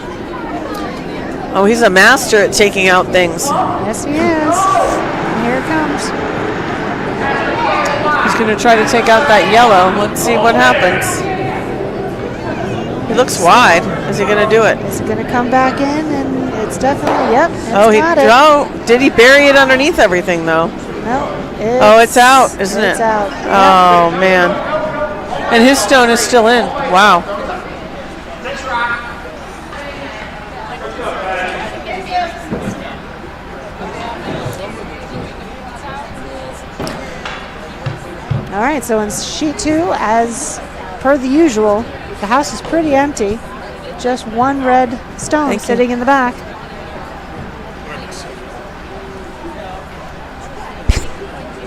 Oh, he's a master at taking out things. Yes, he is. And here it comes. He's going to try to take out that yellow. Let's see what happens. He looks wide. Is he going to do it? Is it going to come back in? And it's definitely, yep, it's got it. Oh, did he bury it underneath everything, though? No. It's out, isn't it? It's out. Oh, man. And his stone is still in. Wow. All right, so in sheet 2, as per the usual, the house is pretty empty. Just one red stone sitting in the back.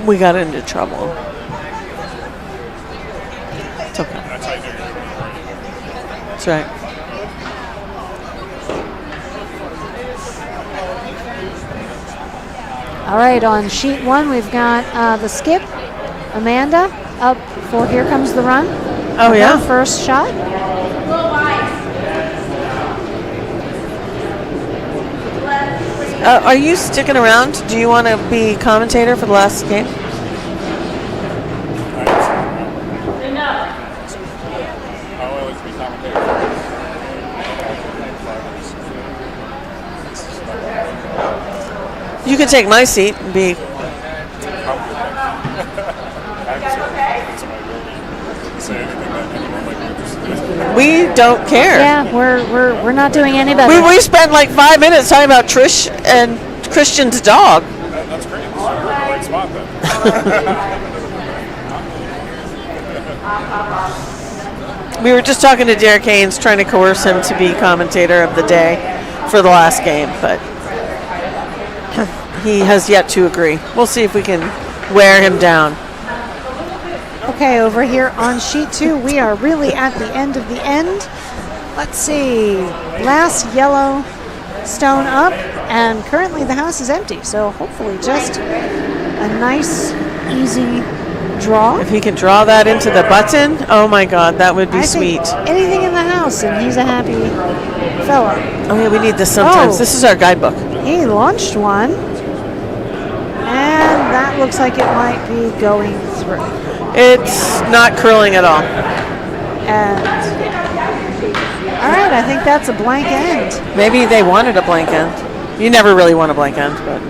We got into trouble. It's okay. That's right. All right, on sheet 1, we've got the skip. Amanda up for Here Comes the Run. Oh, yeah? Her first shot. Are you sticking around? Do you want to be commentator for the last game? You can take my seat and be. We don't care. Yeah, we're not doing any better. We spent like 5 minutes talking about Trish and Christian's dog. That's great. We're in the right spot then. We were just talking to Derek Haynes, trying to coerce him to be commentator of the day for the last game, but he has yet to agree. We'll see if we can wear him down. Okay, over here on sheet 2, we are really at the end of the end. Let's see. Last yellow stone up, and currently the house is empty, so hopefully just a nice, easy draw. If he can draw that into the button, oh my God, that would be sweet. Anything in the house, and he's a happy fella. Oh yeah, we need this sometimes. Oh. This is our guidebook. He launched one. And that looks like it might be going through. It's not curling at all. And all right, I think that's a blank end. Maybe they wanted a blank end. You never really want a blank end, but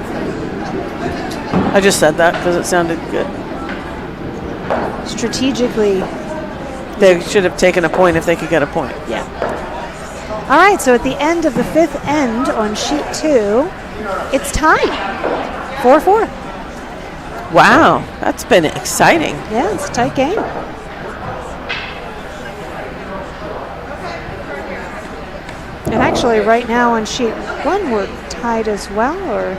I just said that because it sounded good. Strategically, They should have taken a point if they could get a point. yeah. All right, so at the end of the fifth end on sheet 2, it's tied. 4-4. Wow, that's been exciting. Yeah, it's a tight game. And actually, right now on sheet 1, we're tied as well, or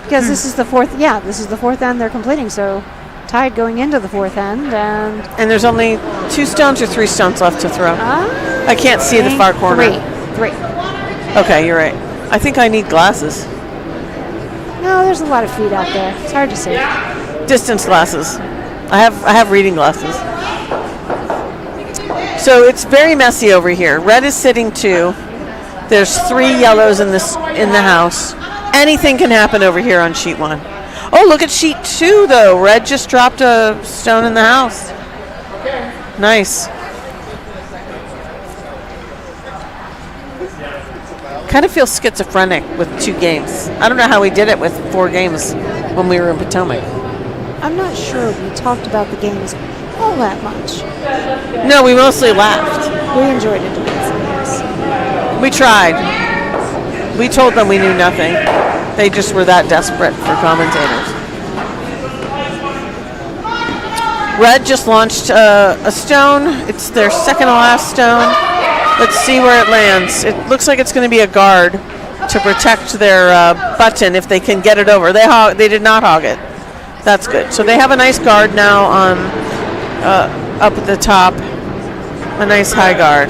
because this is the fourth. Yeah, this is the fourth end they're completing. So tied going into the fourth end, and there's only 2 stones or 3 stones left to throw. I can't see the far corner. Three. Okay, you're right. I think I need glasses. No, there's a lot of feet out there. It's hard to see. Distance glasses. I have reading glasses. So it's very messy over here. Red is sitting 2. There's 3 yellows in the house. Anything can happen over here on sheet 1. Oh, look at sheet 2 though. Red just dropped a stone in the house. Nice. Kind of feel schizophrenic with 2 games. I don't know how we did it with 4 games when we were in Potomac. I'm not sure we talked about the games all that much. No, we mostly laughed. We enjoyed it immensely, yes. We tried. We told them we knew nothing. They just were that desperate for commentators. Red just launched a stone. It's their second to last stone. Let's see where it lands. It looks like it's going to be a guard to protect their button if they can get it over. They did not hog it. That's good. So they have a nice guard now on up at the top. A nice high guard.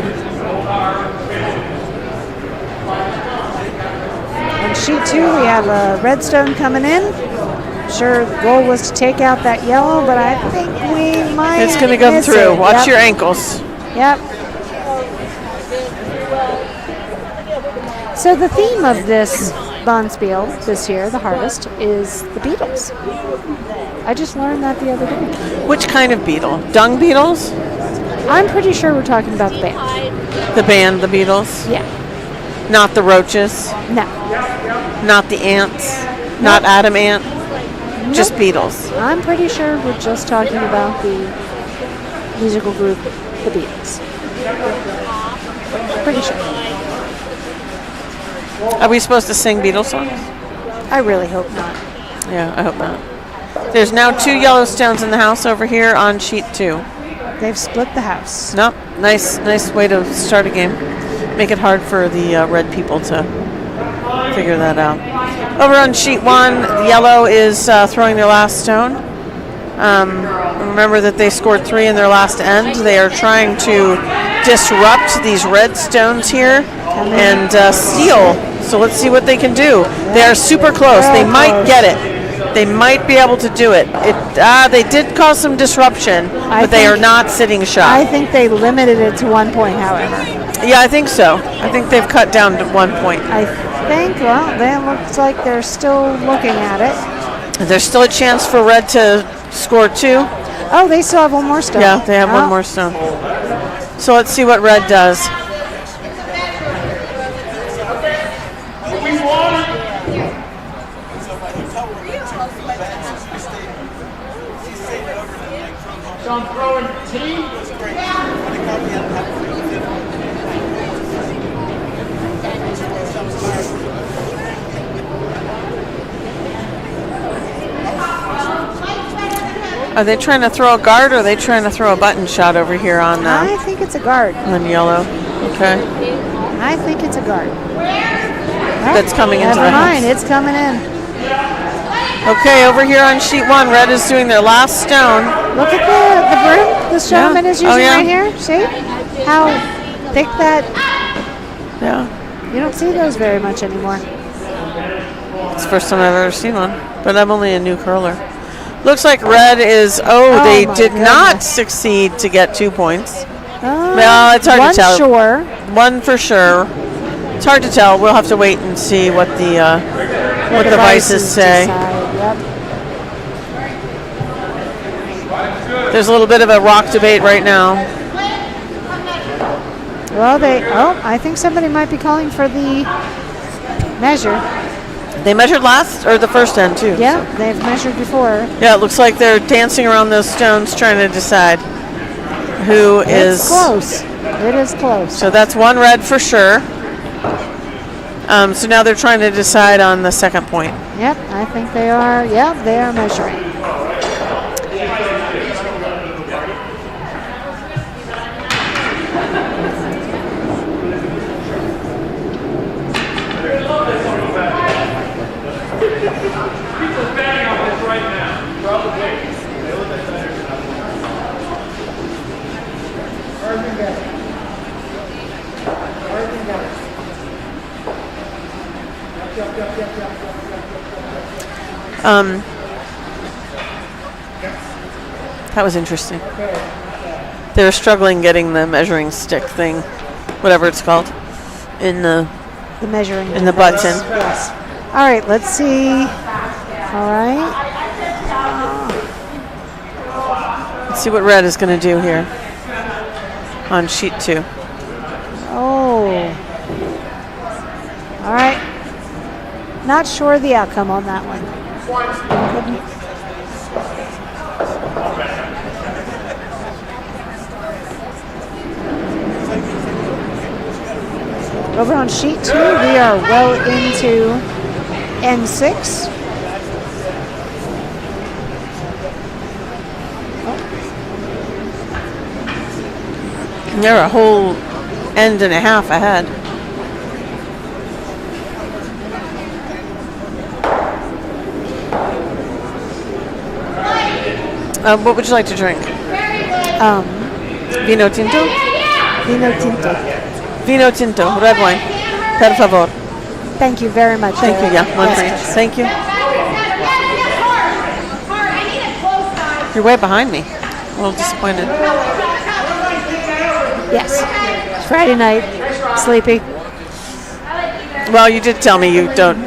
On sheet 2, we have a red stone coming in. Sure, the goal was to take out that yellow, but I think we might. It's going to come miss through. it. Watch Yep. your ankles. Yep. So the theme of this Bonspiel this year, the harvest, is the beetles. I just learned that the other day. Which kind of beetle? Dung beetles? I'm pretty sure we're talking about the band. The band, the beetles? Yeah. Not the roaches? No. Not the ants? Not Adam ant? Just beetles. I'm pretty sure we're just talking about the musical group, the Beatles. Pretty sure. Are we supposed to sing Beatles songs? I really hope not. Yeah, I hope not. There's now 2 yellow stones in the house over here on sheet 2. They've split the house. Nope. Nice way to start a game. Make it hard for the red people to figure that out. Over on sheet 1, the yellow is throwing their last stone. Remember that they scored 3 in their last end. They are trying to disrupt these red stones here and steal. So let's see what they can do. They are super close. They might get it. They might be able to do it. They did cause some disruption, but they are not sitting shot. I think they limited it to 1 point, however. Yeah, I think so. I think they've cut down to 1 point. I think, well, it looks like they're still looking at it. There's still a chance for red to score 2. Oh, they still have 1 more stone. Yeah, they have 1 more stone. So let's see what red does. I'm throwing team. Are they trying to throw a guard or are they trying to throw a button shot over here on I think it's a guard. yellow? Okay. I think it's a guard. That's coming into the Never mind, house. it's coming in. Okay, over here on sheet 1, red is doing their last stone. Look at the broom this gentleman is using Oh, yeah. right here. See how thick that? Yeah. You don't see those very much anymore. It's the first time I've ever seen one, but I'm only a new curler. Looks like red is, they my did not goodness. succeed to get 2 points. Well, it's hard one to tell. Sure. 1 for sure. It's hard to tell. We'll have to wait and see what the vices say. Decide. Yep. There's a little bit of a rock debate right now. Well, I think somebody might be calling for the measure. They measured last, or the first end, too. Yeah, they've measured before. Yeah, it looks like they're dancing around those stones trying to decide who is... It's close. It is close. So that's one red for sure. So now they're trying to decide on the second point. Yep, I think they are. Yep, they are measuring. That was interesting. They were struggling getting the measuring stick thing, whatever it's called, in the measuring in the device. button. Yes. All right, let's see. All right. Let's see what red is going to do here on sheet 2. Oh. All right. Not sure the outcome on that one. Over on sheet 2, we are well into N6. They're a whole end and a half ahead. What would you like to drink? Vino tinto? Vino tinto. Vino tinto, red wine. Per favor. Thank you very much. Thank you, yeah, one for each. Yes. Thank you. You're way behind me. A little disappointed. Yes. It's Friday night. Sleepy. Well, you did tell me you don't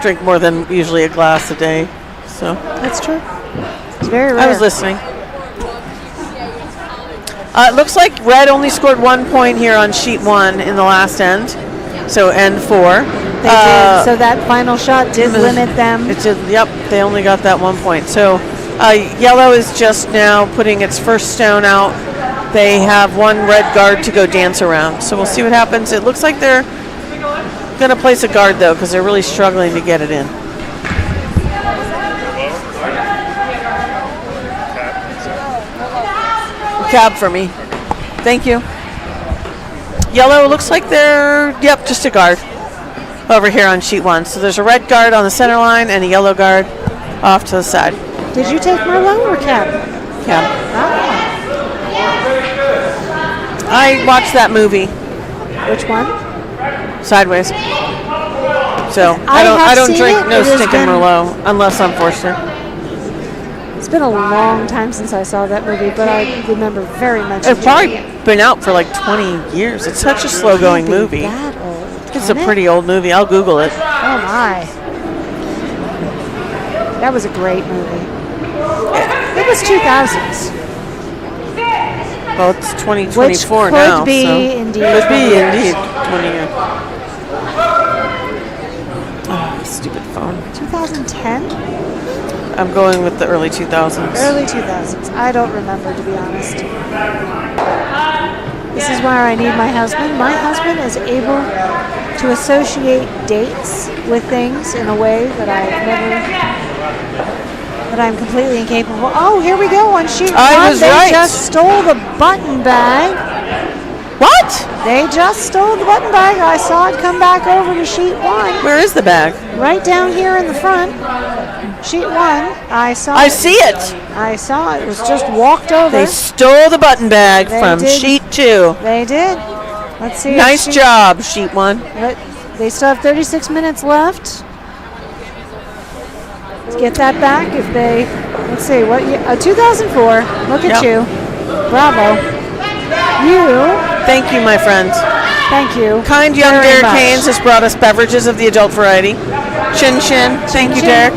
drink more than usually a glass a day, so. That's true. It's very rare. I was listening. It looks like red only scored 1 point here on sheet 1 in the last end, so end 4. They did. So that final shot did limit them. It did. Yep, they only got that 1 point. So yellow is just now putting its first stone out. They have one red guard to go dance around. So we'll see what happens. It looks like they're going to place a guard though, because they're really struggling to get it in. Cab for me. Thank you. Yellow looks like they're, yep, just a guard over here on sheet 1. So there's a red guard on the center line and a yellow guard off to the side. Did you take Merlot or Cab? Cab. Ah. I watched that movie. Which one? Sideways. So I have don't seen drink it. no It has stinking been- Merlot unless I'm forced to. It's been a long time since I saw that movie, but I remember very much It's enjoying probably it. been out for like 20 years. It's such a slow-going Can't be movie. that old, It's a can it? pretty old movie. I'll Google it. Oh my. That was a great movie. It was 2000s. Well, it's 2024 Which now. could be so. indeed Could 20 be years. indeed 20 years. Oh, stupid phone. 2010? I'm going with the early 2000s. Early 2000s. I don't remember, to be honest. This is where I need my husband. My husband is able to associate dates with things in a way that I'm completely incapable. Oh, here we go on sheet 1. I was they right. just stole the button bag. What? They just stole the button bag. I saw it come back over to sheet 1. Where is the bag? Right down here in the front. Sheet 1. I saw I it. see it. I saw it. It was just walked over. They stole the button bag They from did. sheet 2. They did. Let's see. if Nice sheet- job, sheet 1. But they still have 36 minutes left. Let's get that back if they. Let's see. What? 2004. Look at Yep. you. Bravo. You. Thank you, my friends. Thank you. Kind young very Derek much. Haynes has brought us beverages of the adult variety. Chin chin. Thank you, Chin. Derek.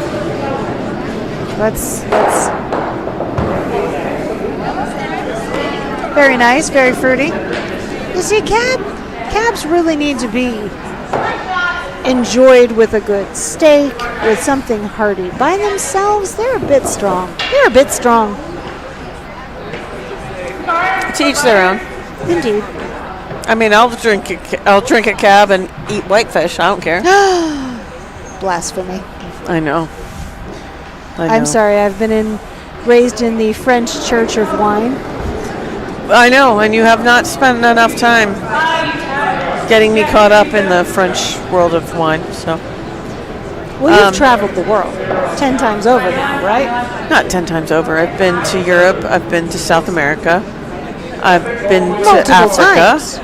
Let's Very nice, very fruity. You see, cabs really need to be enjoyed with a good steak, with something hearty. By themselves, they're a bit strong. They're a bit strong. To each their own. Indeed. I mean, I'll drink a cab and eat whitefish. I don't care. Blasphemy. I know. I'm sorry. I've been raised in the French Church of Wine. I know, and you have not spent enough time getting me caught up in the French world of wine. So. Well, you've traveled the world 10 times over now, right? Not 10 times over. I've been to Europe. I've been to South America. I've been Multiple to Africa. times.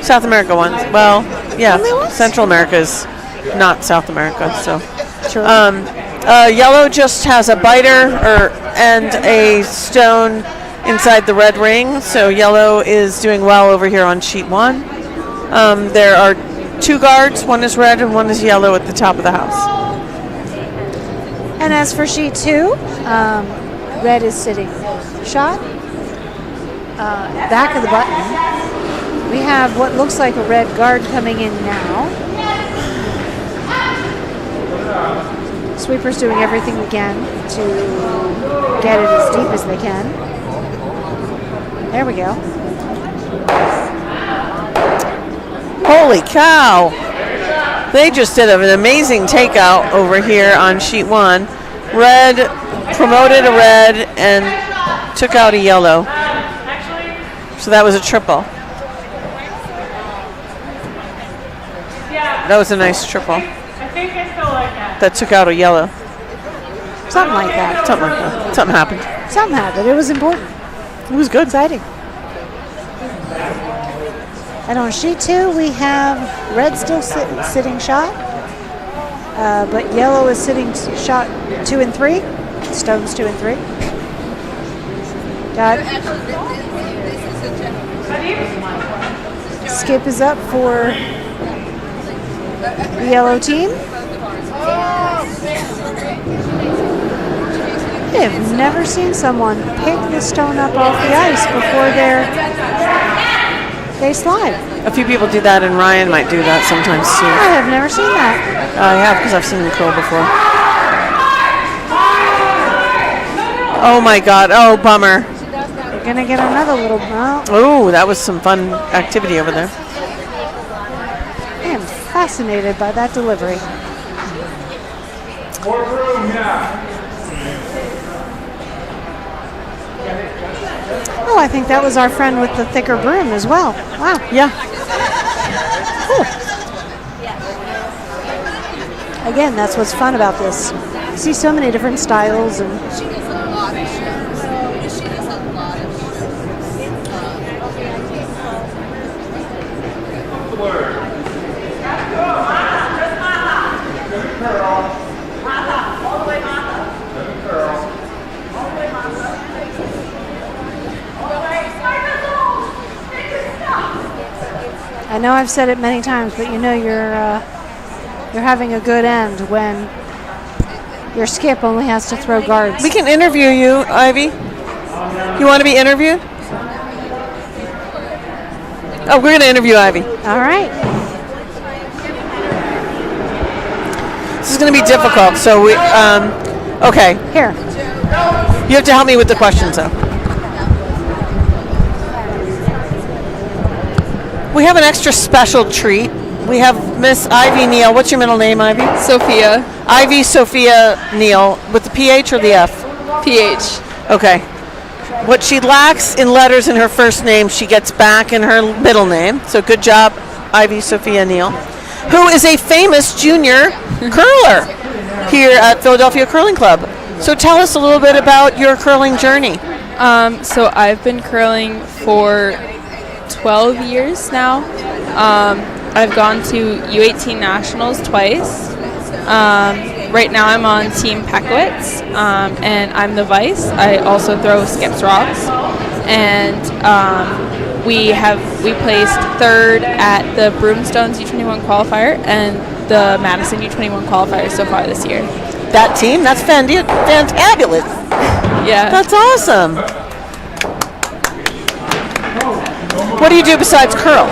South America once. Well, yeah. Only once? Central America is not South America. So. Sure. Yellow just has a biter and a stone inside the red ring. So yellow is doing well over here on sheet 1. There are 2 guards. One is red and one is yellow at the top of the house. And as for sheet 2, red is sitting shot. Back of the button. We have what looks like a red guard coming in now. Sweeper's doing everything again to get it as deep as they can. There we go. Holy cow! They just did an amazing takeout over here on sheet 1. Red promoted a red and took out a yellow. So that was a triple. That was a nice triple. I think I still like that. That took out a yellow. Something like that. Something like that. Something happened. Something happened. It was important. It was good. Exciting. And on sheet 2, we have red still sitting shot, but yellow is sitting shot 2 and 3. Stones 2 and 3. Got skip is up for the yellow team. I have never seen someone pick the stone up off the ice before they slide. A few people do that, and Ryan might do that sometimes too. I have never seen that. I have, because I've seen him curl before. Oh my God! Oh, bummer. We're gonna get another little. Oh, that was some fun activity over there. I am fascinated by that delivery. More room, yeah. Oh, I think that was our friend with the thicker broom as well. Wow. Yeah. Cool. Again, that's what's fun about this. You see so many different styles and. I know I've said it many times, but you know you're having a good end when your skip only has to throw guards. We can interview you, Ivy. You want to be interviewed? Oh, we're going to interview Ivy. All right. This is going to be difficult, so we, okay. Here. You have to help me with the questions, though. We have an extra special treat. We have Miss Ivy Neal. What's your middle name, Ivy? Sophia. Ivy Sophia Neal. With the PH or the F? PH. Okay. What she lacks in letters in her first name, she gets back in her middle name. So good job, Ivy Sophia Neal, who is a famous junior curler here at Philadelphia Curling Club. So tell us a little bit about your curling journey. So I've been curling for 12 years now. I've gone to U18 Nationals twice. Right now I'm on Team Peckowitz, and I'm the vice. I also throw skips rocks, and we placed third at the Broomstones U21 qualifier and the Madison U21 qualifier so far this year. That team? That's fantabulous. Yeah. That's awesome. What do you do besides curl?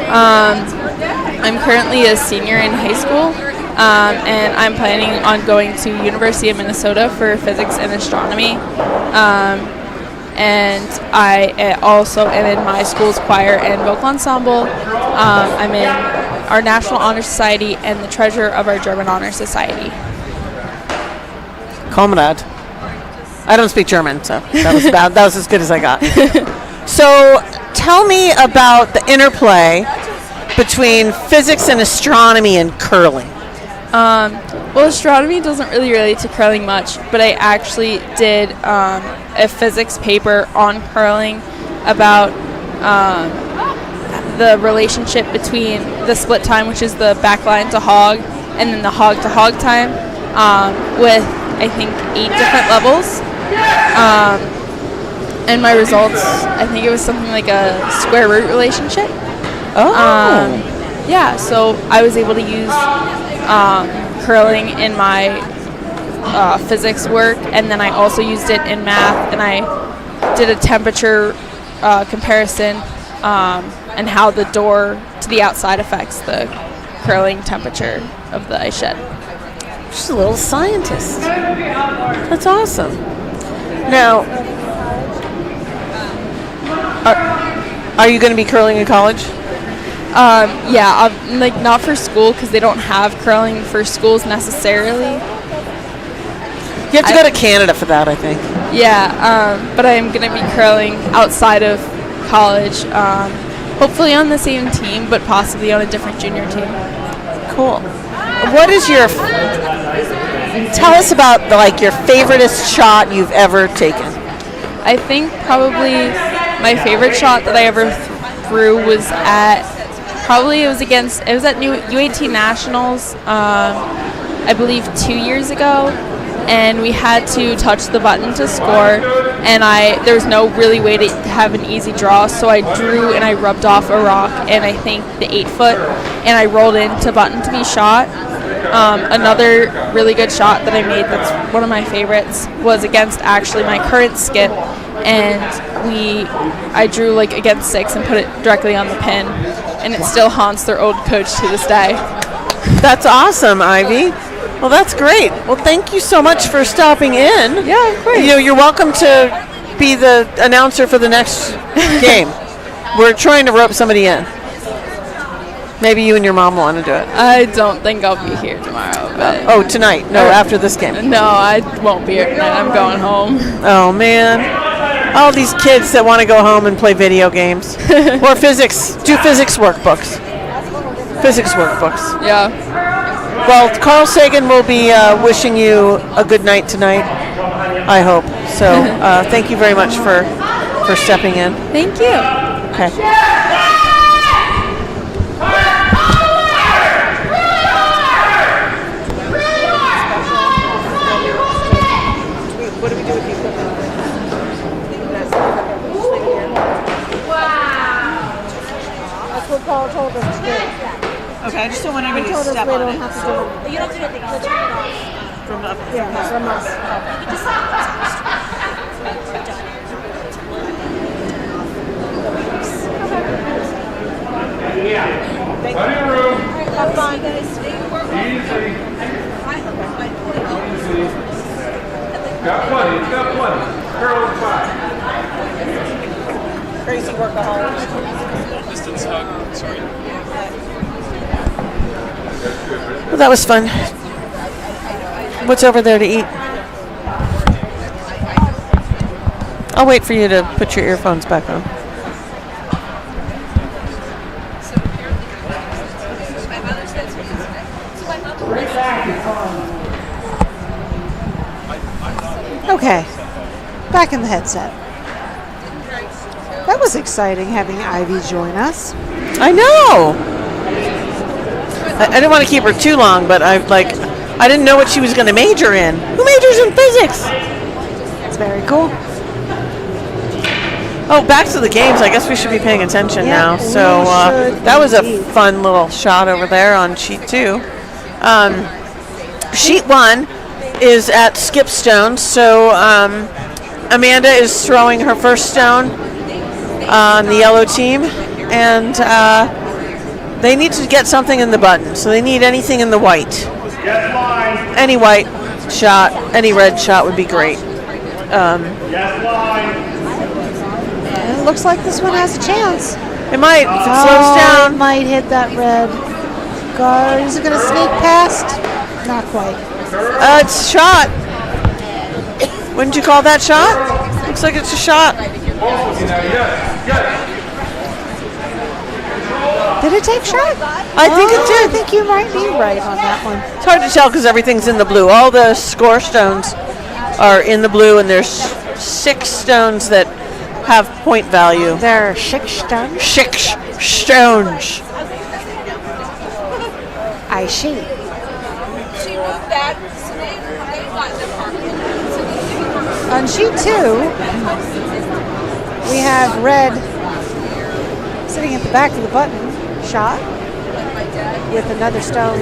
I'm currently a senior in high school, and I'm planning on going to University of Minnesota for physics and astronomy. And I also am in my school's choir and vocal ensemble. I'm in our National Honor Society and the treasurer of our German Honor Society. Comrade. I don't speak German, so that was bad. That was as good as I got. So tell me about the interplay between physics and astronomy and curling. Well, astronomy doesn't really relate to curling much, but I actually did a physics paper on curling about the relationship between the split time, which is the backline to hog, and then the hog to hog time, with I think 8 different levels. And my results, I think it was something like a square root relationship. Yeah, so I was able to use curling in my physics work, and then I also used it in math, and I did a temperature comparison and how the door to the outside affects the curling temperature of the ice shed. She's a little scientist. That's awesome. Now, are you going to be curling in college? Yeah, like not for school because they don't have curling for schools necessarily. You have to go to Canada for that, I think. Yeah, but I'm going to be curling outside of college, hopefully on the same team, but possibly on a different junior team. Cool. What is your... Tell us about your favoriteest shot you've ever taken. I think probably my favorite shot that I ever threw was at... Probably it was at U18 Nationals, I believe 2 years ago, and we had to touch the button to score, and there was no really way to have an easy draw, so I drew and I rubbed off a rock, and I think the 8-foot, and I rolled into button to be shot. Another really good shot that I made that's one of my favorites was against actually my current skip, and I drew against 6 and put it directly on the pin, and it still haunts their old coach to this day. That's awesome, Ivy. Well, that's great. Well, thank you so much for stopping in. Yeah, of course. You're welcome to be the announcer for the next game. We're trying to rope somebody in. Maybe you and your mom want to do it. I don't think I'll be here tomorrow. But tonight? No, after this game. No, I won't be here tonight. I'm going home. Oh, man. All these kids that want to go home and play video games. Or physics. Do physics workbooks. Physics workbooks. Yeah. Well, Carl Sagan will be wishing you a good night tonight, I hope. So thank you very much for stepping in. Thank you. Okay. What do we do with the equipment? That's what Paul told us to do. Okay, I just don't want anybody to step on it. You don't do anything. Let's turn it off. From up. Yeah, from us. Plenty of room. Have fun, guys. Easy. Got plenty. It's got plenty. Curl and 5. Crazy workaholics. Distance hug. Sorry. Well, that was fun. What's over there to eat? I'll wait for you to put your earphones back on. Okay, back in the headset. That was exciting having Ivy join us. I know. I didn't want to keep her too long, but I didn't know what she was going to major in. Who majors in physics? It's very cool. Oh, back to the games. I guess we should be paying attention now. we So should that was a indeed. fun little shot over there on sheet 2. Sheet 1 is at skip stones. So Amanda is throwing her first stone on the yellow team. and they need to get something in the button. So they need anything in the white. Yes, line. Any white shot, any red shot would be great. Yes, line. And it looks like this one has a chance. It might, if it slows It down. might hit that red guard. Is it going to sneak past? Not quite. It's shot. Wouldn't you call that shot? Looks like it's a shot. Did it take shot? I think it I did. think you might be right on that one. It's hard to tell because everything's in the blue. All the score stones are in the blue, and there's 6 stones that have point value. There are 6 stones. 6 stones. I see. She moved that. So they got the apartment. On sheet 2, we have red sitting at the back of the button, shot, with another stone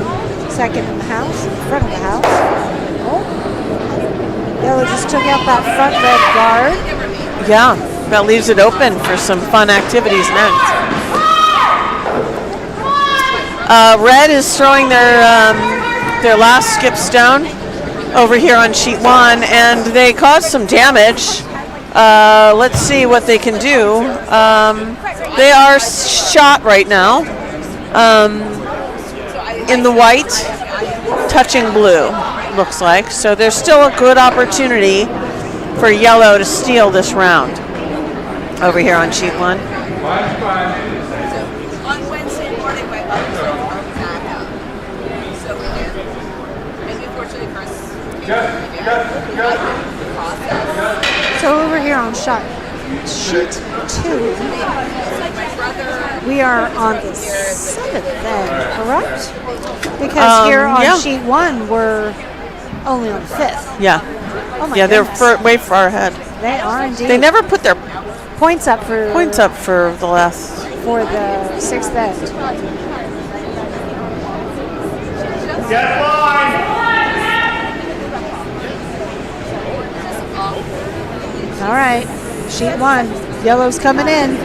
second in the house, in front of the house. Oh. Yellow just took out that front red guard. Yeah, that leaves it open for some fun activities next. Red is throwing their last skip stone over here on sheet 1, and they caused some damage. Let's see what they can do. They are shot right now in the white, touching blue, looks like. So there's still a good opportunity for yellow to steal this round over here on sheet 1. On Wednesday morning, my mother told me that out. So we did. And unfortunately, Chris. So over here on sheet 2, we are on the 7th end, correct? Because here on yeah. sheet 1, we're only on the 5th. Yeah. Oh my Yeah, they're goodness. way far ahead. They are indeed. They never put their points up for the last. for the 6th end. Yes, line. All right, sheet 1, yellow's coming in.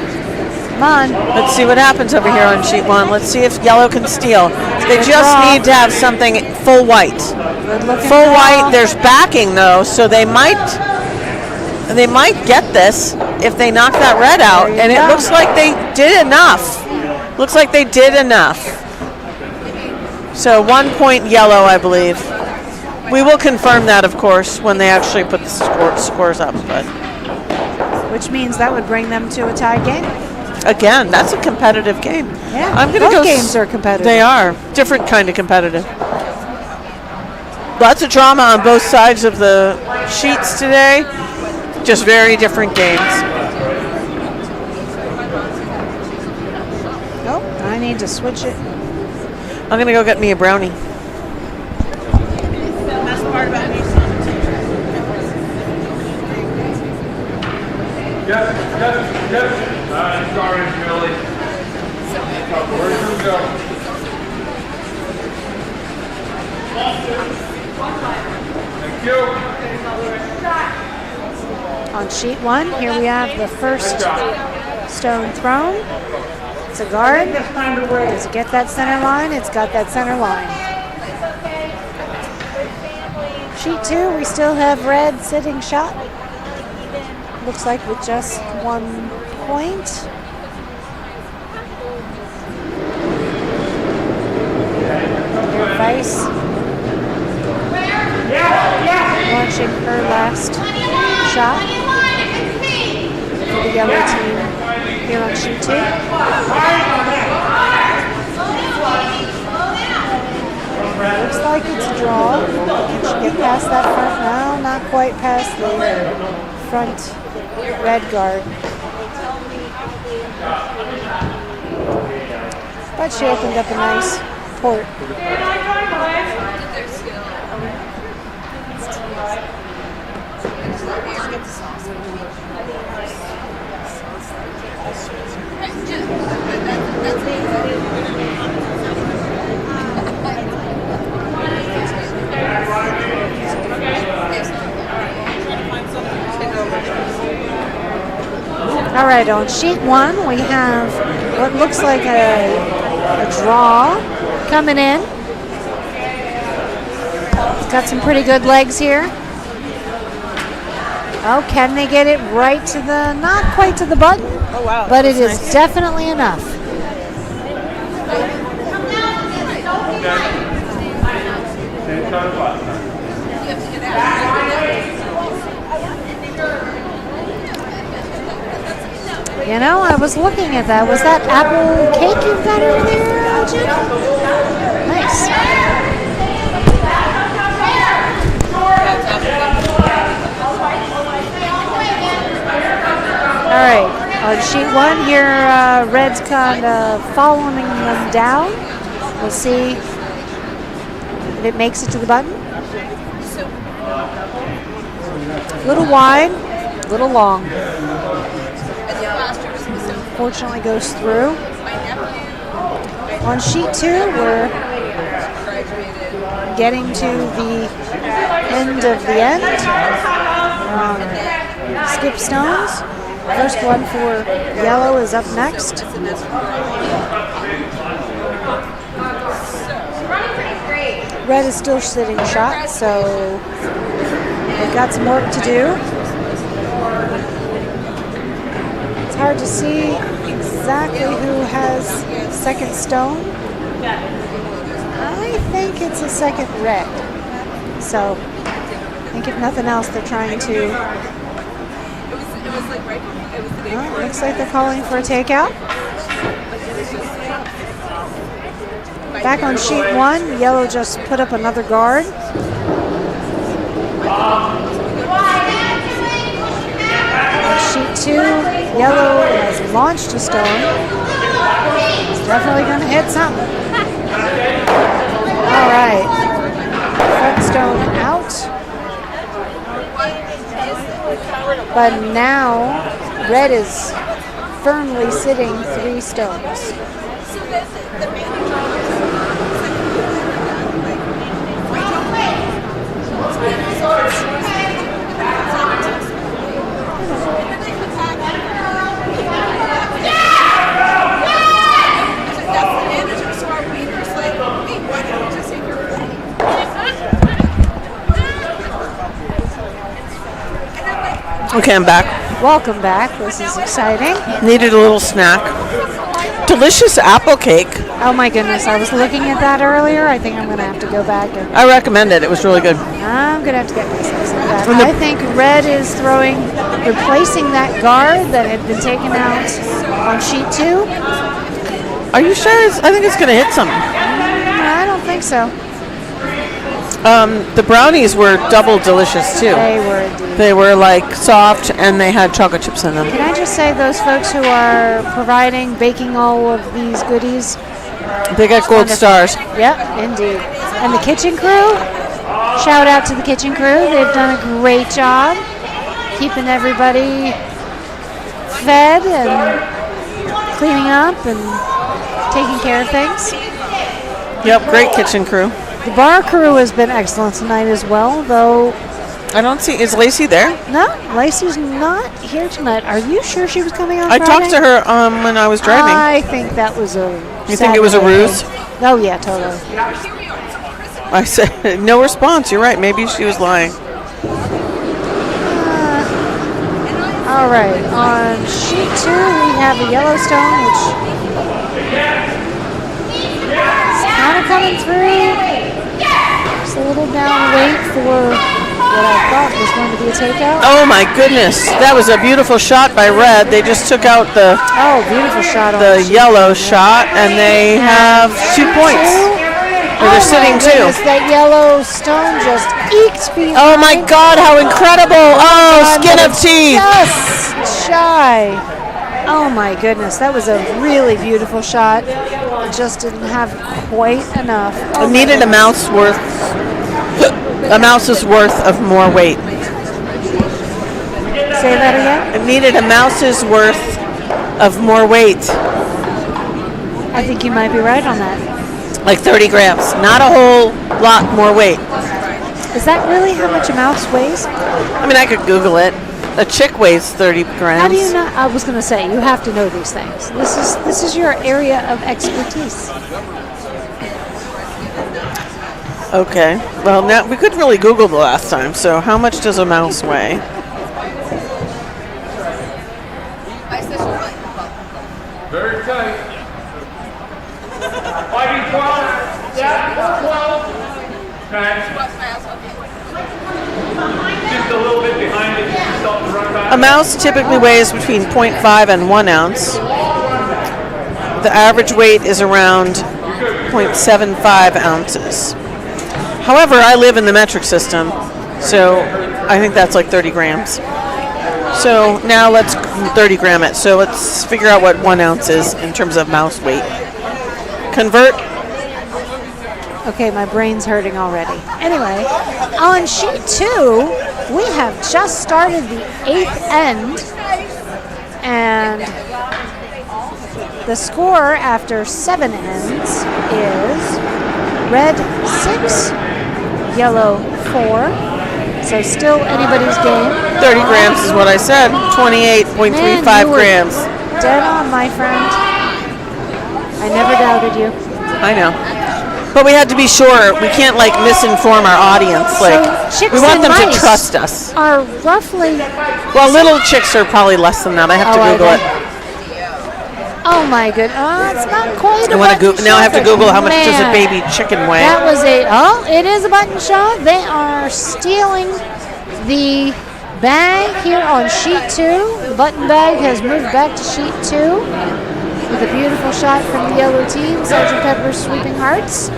Come on. Let's see what happens over here on sheet 1. Let's see if yellow can steal. They just draw. need to have something full white. Good looking Full draw. white. There's backing though, so they might get this if they knock that red out. There you And it go. looks like they did enough. Looks like they did enough. So 1 point yellow, I believe. We will confirm that, of course, when they actually put the scores up. But Which means that would bring them to a tie game. again, that's a competitive game. Yeah, I'm gonna both go. games are competitive. They are different kind of competitive. Lots of drama on both sides of the sheets today. Just very different games. Oh, I need to switch it. I'm gonna go get me a brownie. Yes. Sorry, Billy. Where'd you go? Thank you. On sheet 1, here we have the first stone thrown. It's a guard. Does it get that center line? It's got that center line. Sheet 2, we still have red sitting shot. Looks like with just 1 point. Vice launching her last shot for the yellow team here on sheet 2. Looks like it's a draw. Can she get past that front? No, not quite past the front red guard. But she opened up a nice port. All right, on sheet 1, we have what looks like a draw coming in. He's got some pretty good legs here. Oh, can they get it right to the, not quite to the button, Oh, wow. but it is definitely enough. Same shot as last time. You know, I was looking at that. Was that apple cake you got over there, Jim? Nice. All right, on sheet 1 here, Red's kind of following them down. We'll see if it makes it to the button. Little wide, little long. Fortunately goes through. On sheet 2, we're getting to the end of the end. Skip stones. First one for yellow is up next. Red is still sitting shot, so they've got some work to do. It's hard to see exactly who has second stone. I think it's a second red. So I think if nothing else, they're trying to. Well, looks like they're calling for a takeout. Back on sheet 1, yellow just put up another guard. On sheet 2, yellow has launched a stone. It's definitely going to hit something. All right. Front stone out. But now, red is firmly sitting 3 stones. Okay, I'm back. Welcome back. This is exciting. Needed a little snack. Delicious apple cake. Oh my goodness, I was looking at that earlier. I think I'm going to have to go back and I recommend it. It was really good. I'm going to have to get myself some of that. I think red is replacing that guard that had been taken out on sheet 2. Are you sure? I think it's going to hit something. I don't think so. The brownies were double delicious too. They were indeed. They were like soft and they had chocolate chips in them. Can I just say those folks who are providing, baking all of these goodies? They got gold stars. Yep, indeed. And the kitchen crew, shout out to the kitchen crew. They've done a great job keeping everybody fed and cleaning up and taking care of things. Yep, great kitchen crew. The bar crew has been excellent tonight as well, though. I don't see, is Lacey there? No, Lacey's not here tonight. Are you sure she was coming on I Friday? talked to her when I was driving. I think that was a You think it was a ruse? Oh, yeah, totally. I said, no response. You're right. Maybe she was lying. All right, on sheet 2, we have a Yellowstone, which is kind of coming through. Just a little down weight for what I thought was going to be a takeout. Oh my goodness, that was a beautiful shot by red. They just took out the Beautiful shot on the sheet yellow 2. shot, and they have 2 points. Or they're sitting my goodness, 2. that yellow stone just eked behind. Oh my God, how incredible! Oh, skin of teeth. Just shy. Oh my goodness, that was a really beautiful shot. It just didn't have quite enough. It needed a mouse's worth of more weight. Say that again? It needed a mouse's worth of more weight. I think you might be right on that. Like 30 grams. Not a whole lot more weight. Is that really how much a mouse weighs? I mean, I could Google it. A chick weighs 30 grams. How do you know? I was going to say, you have to know these things. This is your area of expertise. Okay. Well, now we couldn't really Google the last time. So, how much does a mouse weigh? Very tight. Fighting 12. Yeah, 12. Okay. Just a little bit behind it. Stop and run back. A mouse typically weighs between 0.5 and 1 ounce. The average weight is around 0.75 ounces. However, I live in the metric system, so I think that's like 30 grams. So now let's 30 gram it. So let's figure out what 1 ounce is in terms of mouse weight. Convert. Okay, my brain's hurting already. Anyway, on sheet 2, we have just started the 8th end, and the score after 7 ends is red 6, yellow 4. So still anybody's game. 30 grams is what I said. 28.35 Man, you were grams. Dead on, my friend. I never doubted you. I know. But we had to be sure. We can't like misinform our audience. Like chicks we want and them to mice trust us. Are roughly. Well, little chicks are probably less than that. I have to Google it. Oh my goodness! It's not quite. I want to Google. Now I have to Google how much does a Man. baby chicken weigh. That was it is a button shot. They are stealing the bag here on sheet 2. The button bag has moved back to sheet 2 with a beautiful shot from the yellow team, Sgt. Pepper's Sweeping Hearts.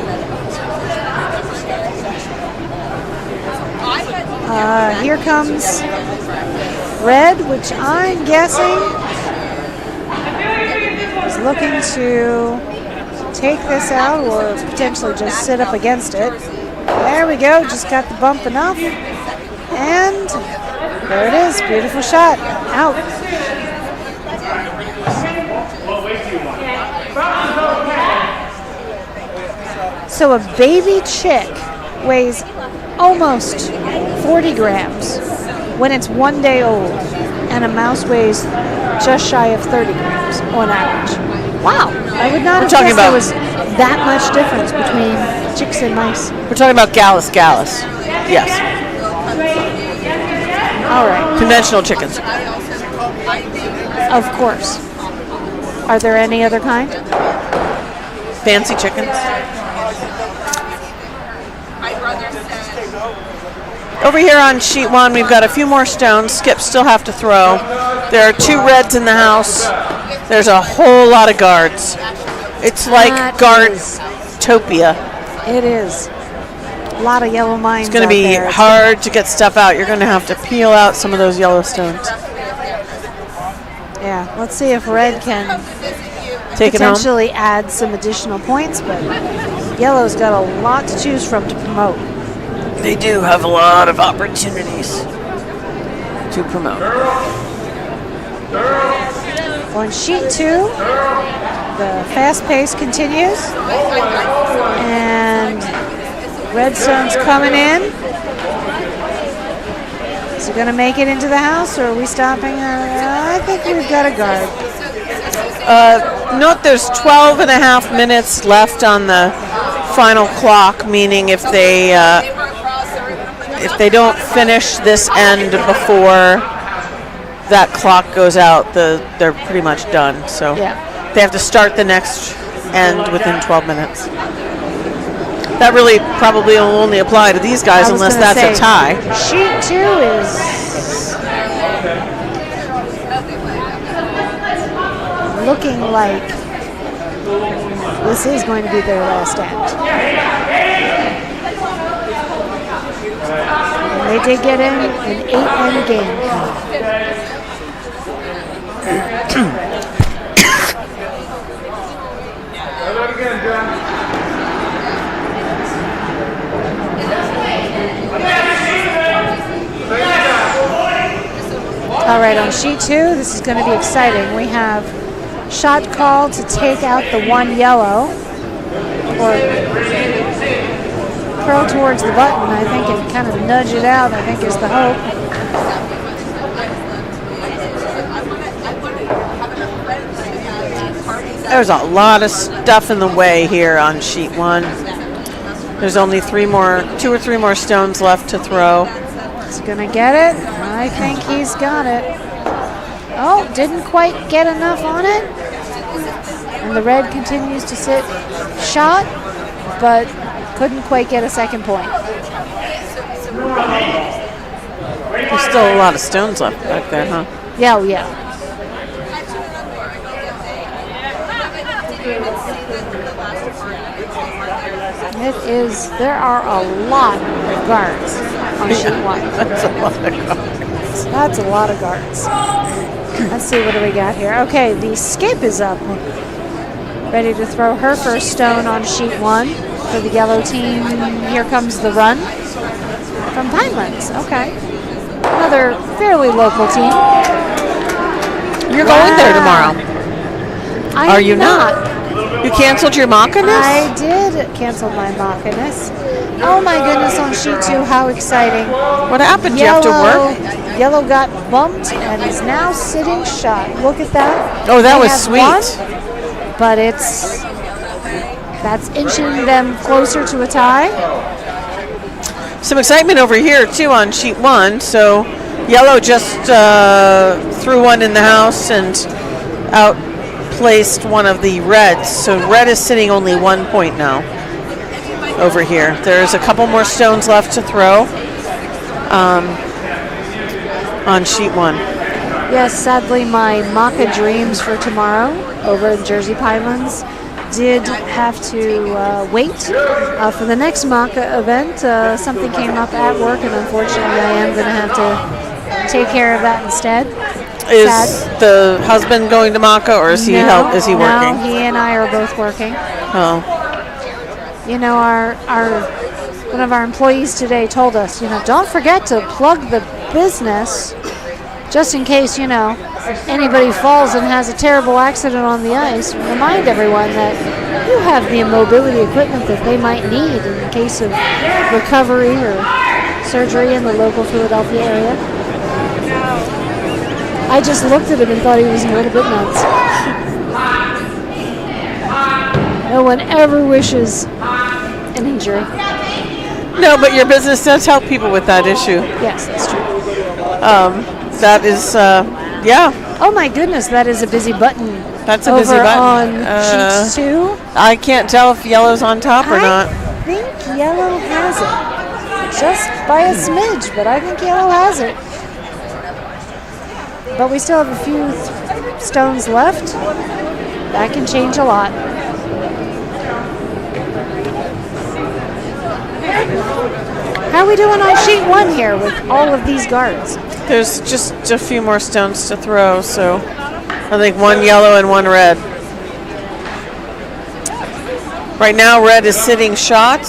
Here comes red, which I'm guessing is looking to take this out or potentially just sit up against it. There we go, just got the bump enough. And there it is, beautiful shot, out. So a baby chick weighs almost 40 grams when it's 1 day old, and a mouse weighs just shy of 30 grams on average. Wow, I would not have guessed there was that much difference between chicks and mice. We're talking about Gallus. Yes. All right. Conventional chickens. Of course. Are there any other kind? Fancy chickens. Over here on sheet 1, we've got a few more stones. Skips still have to throw. There are 2 reds in the house. There's a whole lot of guards. It's like Guardtopia. It is. A lot of yellow mines. It's going to be hard to get stuff out. You're going to have to peel out some of those yellow stones. Yeah, let's see if red can Take it home. potentially add some additional points, but yellow's got a lot to choose from to promote. They do have a lot of opportunities to promote. On sheet 2, the fast pace continues, and Redstone's coming in. Is he going to make it into the house, or are we stopping? I think we've got a guard. Note there's 12 and a half minutes left on the final clock, meaning if they don't finish this end before that clock goes out, they're pretty much done. So they have to start the next end within 12 minutes. That really probably will only apply to these guys unless that's a tie. Sheet 2 is looking like this is going to be their last end. And they did get in an 8-end game. All right, on sheet 2, this is going to be exciting. We have shot call to take out the 1 yellow, or curl towards the button, I think, and kind of nudge it out, I think is the hope. There's a lot of stuff in the way here on sheet 1. There's only 2 or 3 more stones left to throw. He's going to get it. I think he's got it. Oh, didn't quite get enough on it. And the red continues to sit shot, but couldn't quite get a second point. There's still a lot of stones left back there, huh? Yeah, oh, yeah. There are a lot of guards on sheet 1. That's a lot of guards. That's a lot of guards. Let's see, what do we got here? Okay, the skip is up. Ready to throw her first stone on sheet 1 for the yellow team. Here comes the run from Pinelands. Okay. Another fairly local team. You're going there tomorrow. Are you not? You canceled your Mackinlay? I did cancel my Mackinlay. Oh my goodness, on sheet 2, how exciting. What happened? Do you have to work? Yellow got bumped and is now sitting shot. Look at that. Oh, that They was have sweet. won, but that's inching them closer to a tie. Some excitement over here, too, on sheet 1. So yellow just threw one in the house and outplaced one of the reds. So red is sitting only 1 point now over here. There's a couple more stones left to throw on sheet 1. Yes, sadly, my Maca dreams for tomorrow over in Jersey Pinelands did have to wait for the next Maca event. Something came up at work, and unfortunately, I am going to have to take care of that instead. Is Sad. the husband going to Maca, or is he working? No, he and I are both working. Oh, You know, one of our employees today told us, don't forget to plug the business just in case, anybody falls and has a terrible accident on the ice. Remind everyone that you have the mobility equipment that they might need in case of recovery or surgery in the local Philadelphia area. I just looked at him and thought he was a little bit nuts. No one ever wishes an injury. no, but your business does help people with that issue. Yes, that's true. That is, yeah. Oh my goodness, that is a busy button. That's a busy button. On sheet 2. I can't tell if yellow's on top or not. I think yellow has it. Just by a smidge, but I think yellow has it. But we still have a few stones left. That can change a lot. How are we doing on sheet 1 here with all of these guards? There's just a few more stones to throw, so I think 1 yellow and 1 red. Right now, red is sitting shot.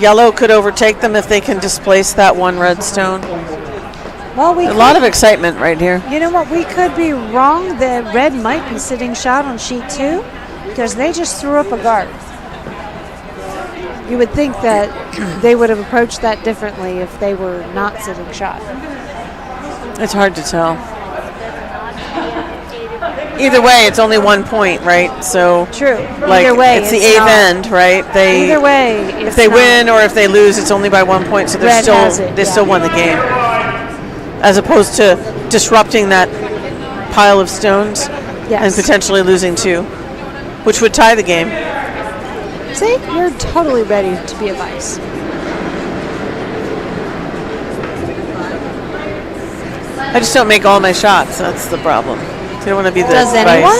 Yellow could overtake them if they can displace that 1 red stone. Well, A lot of excitement right here. You know what? We could be wrong. The red might be sitting shot on sheet 2 because they just threw up a guard. You would think that they would have approached that differently if they were not sitting shot. It's hard to tell. Either way, it's only 1 point, right? So, True. like, Either way, it's the 8th not. end, right? Either way, If they win or if they lose, it's only by 1 point, so Red has it, they yeah. still won the game. As opposed to disrupting that pile of stones Yes. and potentially losing 2, which would tie the game. See, you're totally ready to be a vice. I just don't make all my shots. That's the problem. I don't want to be the Does vice. anyone?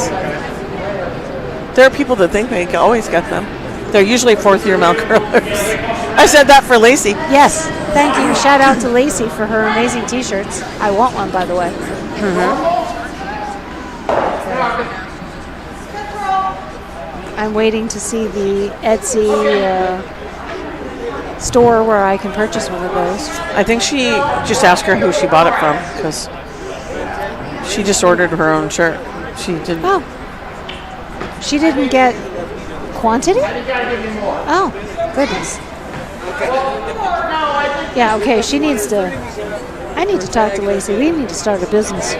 There are people that think they always get them. They're usually 4th-year Mount curlers. I said that for Lacey. Yes, thank you. Shout out to Lacey for her amazing T-shirts. I want one, by the way. I'm waiting to see the Etsy store where I can purchase one of those. I think she just asked her who she bought it from because she just ordered her own shirt. She didn't. Oh, she didn't get quantity? Oh, goodness. Yeah, okay, she needs to. I need to talk to Lacey. We need to start a business.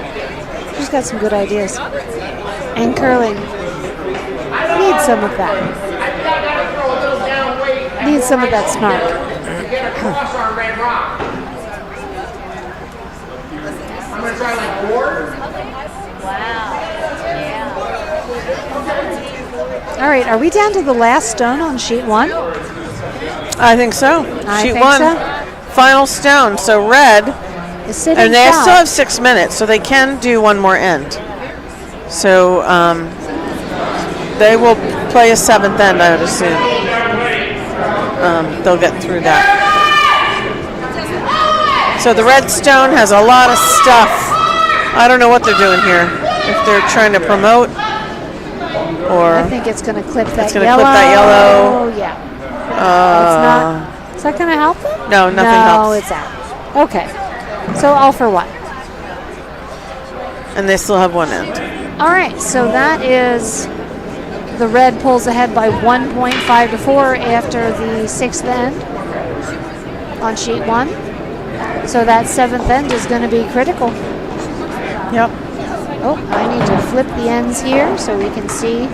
She's got some good ideas. and curling. Need some of that. Need some of that snark. I'm going to try like 4. All right, are we down to the last stone on sheet 1? I think so. I Sheet think 1, so. final stone. So red, Is sitting and they foul. still have 6 minutes, so they can do one more end. So they will play a 7th end, I would assume. They'll get through that. So the red stone has a lot of stuff. I don't know what they're doing here. If they're trying to promote, or I think it's going to clip that it's gonna yellow. clip that yellow. Yeah. It's not. Is that going to help them? No, nothing No, helps. it's out. Okay. So all for what? And they still have one end. All right. So that is the red pulls ahead by 1.5 to 4 after the 6th end on sheet 1. So that 7th end is going to be critical. Yep. Oh, I need to flip the ends here so we can see.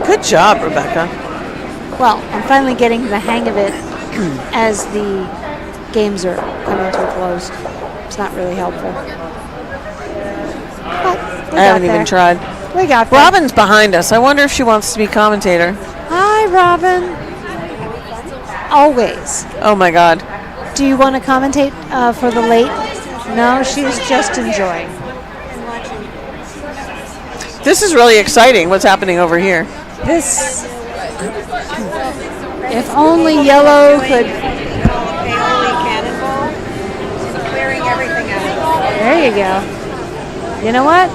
Good job, Rebecca. Well, I'm finally getting the hang of it as the games are coming to a close. It's not really helpful. But we I haven't got even there. tried. We got there. Robin's behind us. I wonder if she wants to be commentator. Hi, Robin. Always. Oh my God. Do you want to commentate for the late? No, she's just enjoying. This is really exciting. What's happening over here? This. If only yellow could. There you go. You know what?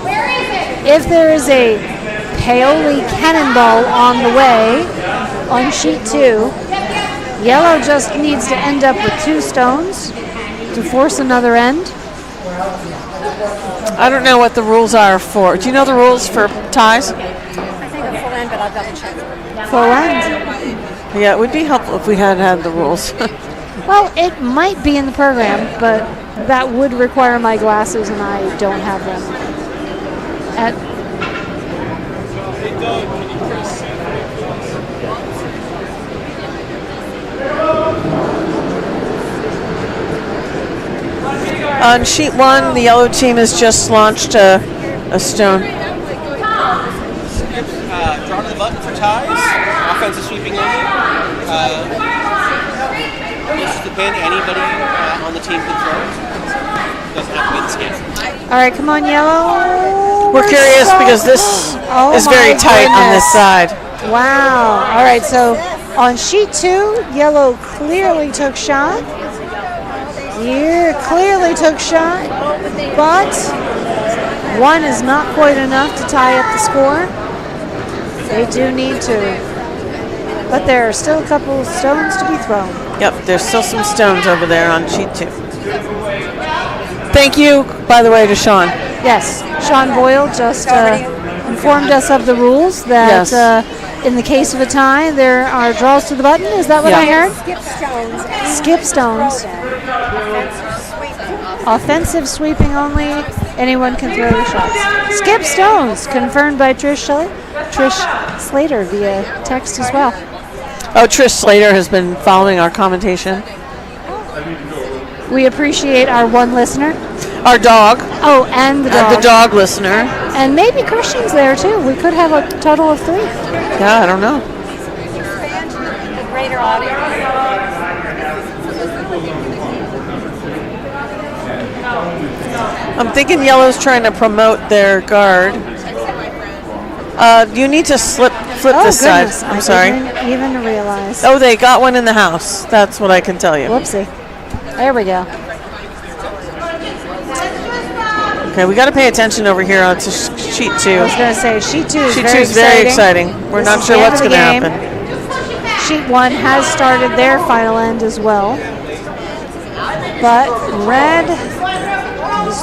If there is a Paoli cannonball on the way on sheet 2, yellow just needs to end up with 2 stones to force another end. I don't know what the rules are for. Do you know the rules for ties? Full end. Yeah, it would be helpful if we had had the rules. Well, it might be in the program, but that would require my glasses, and I don't have them. On sheet 1, the yellow team has just launched a stone. Draw to the button for ties. Offensive sweeping only. This is the pin. Anybody on the team can throw it. Doesn't have to be the scan. All right, come on, yellow. We're curious because this Oh is very my tight on this goodness. side. Wow. All right, so on sheet 2, yellow clearly took shot. Here clearly took shot, but 1 is not quite enough to tie up the score. They do need to. But there are still a couple of stones to be thrown. Yep, there's still some stones over there on sheet 2. Thank you, by the way, to Sean. Yes, Sean Boyle just informed us of the rules that in the case of a tie, there are draws to the button. Is that what I heard? Skip stones. Offensive sweeping only. Anyone can throw the shots. Skip stones, confirmed by Trish Slater via text as well. Oh, Trish Slater has been following our commentation. We appreciate our one listener. Our dog. Oh, and the dog. The dog listener. And maybe Christian's there too. We could have a total of 3. Yeah, I don't know. Greater audience. I'm thinking yellow's trying to promote their guard. You need to flip this side. Goodness, I'm I sorry. didn't even realize. Oh, they got one in the house. That's what I can tell you. Whoopsie. There we go. Okay, we got to pay attention over here to sheet 2. I was going to say, sheet 2 is Sheet 2 very is very exciting. exciting. We're This not is sure the end what's of going to the game. happen. Sheet 1 has started their final end as well. But red is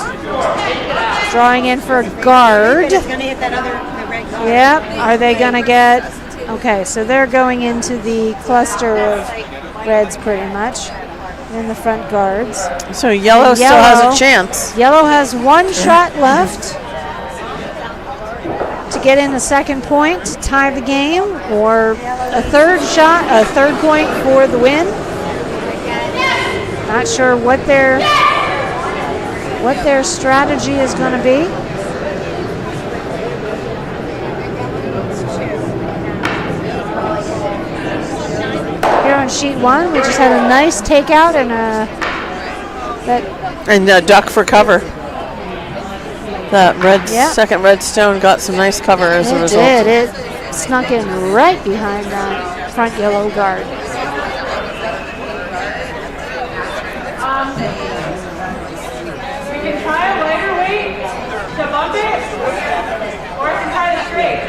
drawing in for a guard. Yep. Are they going to get... Okay, so they're going into the cluster of reds pretty much. in the front guards. So yellow still has a chance. Yellow has one shot left to get in a second point to tie the game, or a third point for the win. Not sure what their strategy is going to be. Here on sheet 1, we just had a nice takeout and a duck for cover. That second red stone got some nice cover as a result. It did. It snuck in right behind that front yellow guard. We can try a lighter weight to bump it, or I can try it straight.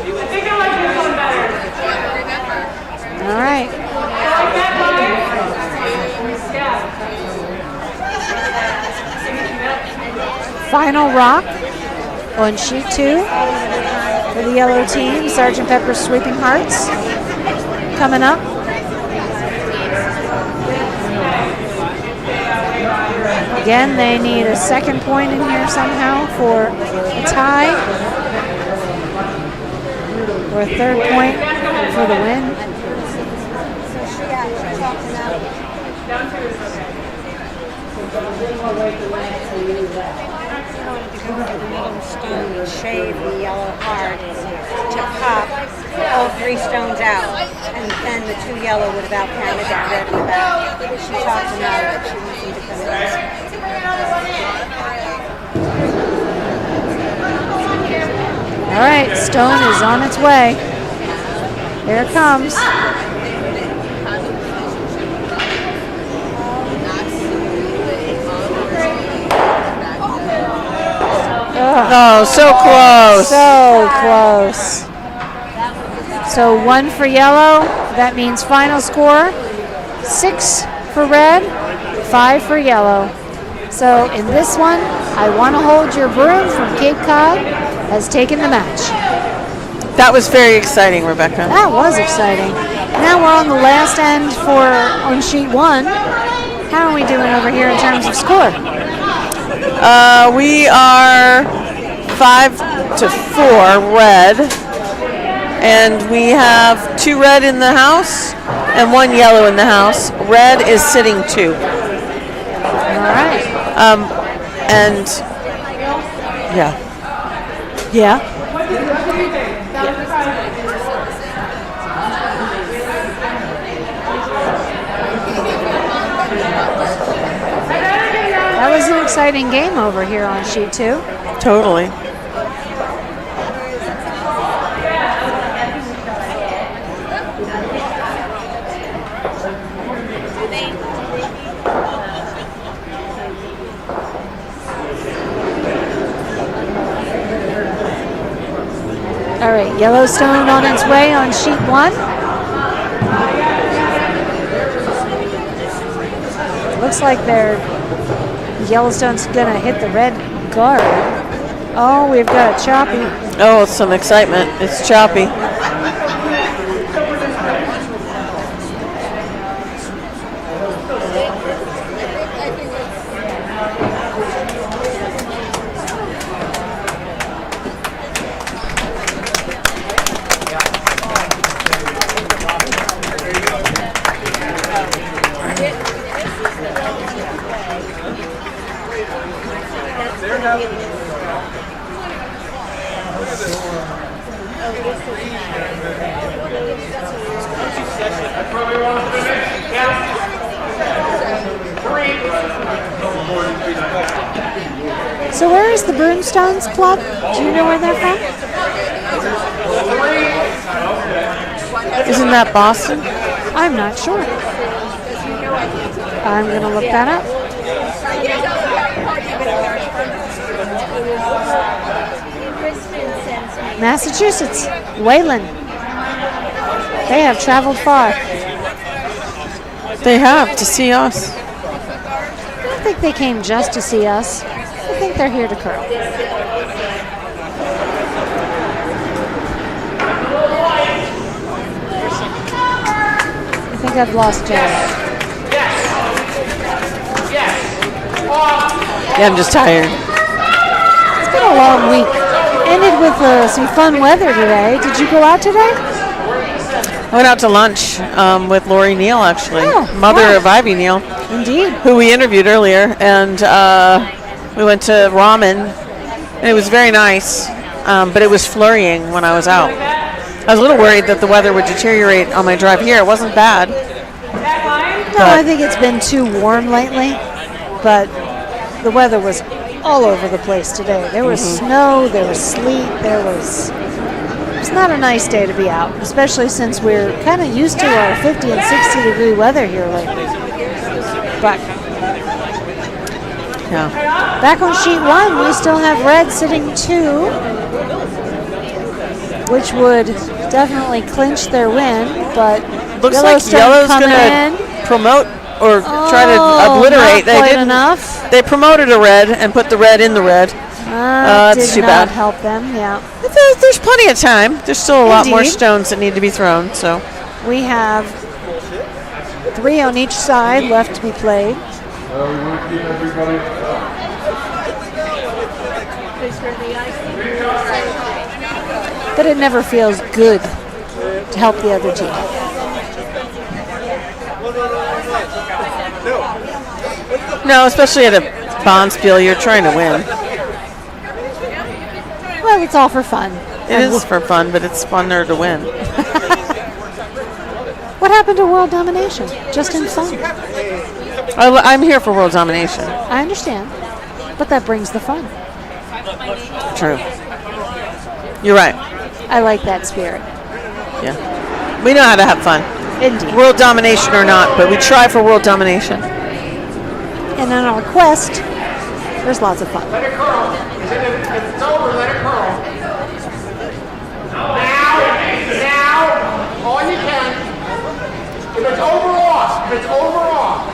I think I like this one better. All right. I like that line. Yeah. Final rock on sheet 2 for the yellow team. Sgt. Pepper's Sweeping Hearts coming up. Again, they need a second point in here somehow for a tie, or a third point for the win. Stone shave the yellow heart to pop all 3 stones out, and then the 2 yellow would about pound it down there to the back. She talked about it. She wants them to come in. All right, stone is on its way. Here it comes. Oh, so close. So close. So 1 for yellow. That means final score 6 for red, 5 for yellow. So in this one, I Want to Hold Your Broom from Cape Cod has taken the match. That was very exciting, Rebecca. That was exciting. Now we're on the last end on sheet 1. How are we doing over here in terms of score? We are 5-4 red, and we have 2 red in the house and 1 yellow in the house. Red is sitting 2. All right. And yeah. That was an exciting game over here on sheet 2. Totally. All right, Yellowstone on its way on sheet 1. Looks like Yellowstone's gonna hit the red guard. Oh, we've got a choppy. Oh, some excitement. It's choppy. So where is the Broomstones Club? Do you know where they're from? Isn't that Boston? I'm not sure. I'm going to look that up. Massachusetts, Wayland. They have traveled far. They have to see us. I don't think they came just to see us. I think they're here to curl. I've lost Jen. Yeah, I'm just tired. It's been a long week. Ended with some fun weather today. Did you go out today? I went out to lunch with Lori Neal, actually, Oh, mother wow. of Ivy Neal, Indeed. who we interviewed earlier, and we went to ramen, and it was very nice, but it was flurrying when I was out. I was a little worried that the weather would deteriorate on my drive here. It wasn't bad. No, I think it's been too warm lately, but the weather was all over the place today. There was snow, there was sleet, it's not a nice day to be out, especially since we're kind of used to our 50 and 60 degree weather here lately. But Yeah. back on sheet 1, we still have red sitting 2, which would definitely clinch their win, but Looks like Yellowstone Yellow's coming going in. to promote or try to obliterate. Not quite enough. They promoted a red and put the red in the red. That's Did too not bad. help them, yeah. There's plenty of time. There's still a lot more Indeed. stones that need to be thrown. So We have 3 on each side left to be played. We want to keep everybody. But it never feels good to help the other team. no, especially at a Bonspiel, you're trying to win. Well, it's all for fun. It is for fun, but it's funner to win. What happened to world domination? Just in fun. I'm here for world domination. I understand. But that brings the fun. True. You're right. I like that spirit. Yeah. We know how to have fun. Indeed. World domination or not, but we try for world domination. And on our quest, there's lots of fun. Let it curl. If it's over, let it curl. Now, all you can. If it's over, off. If it's over, off.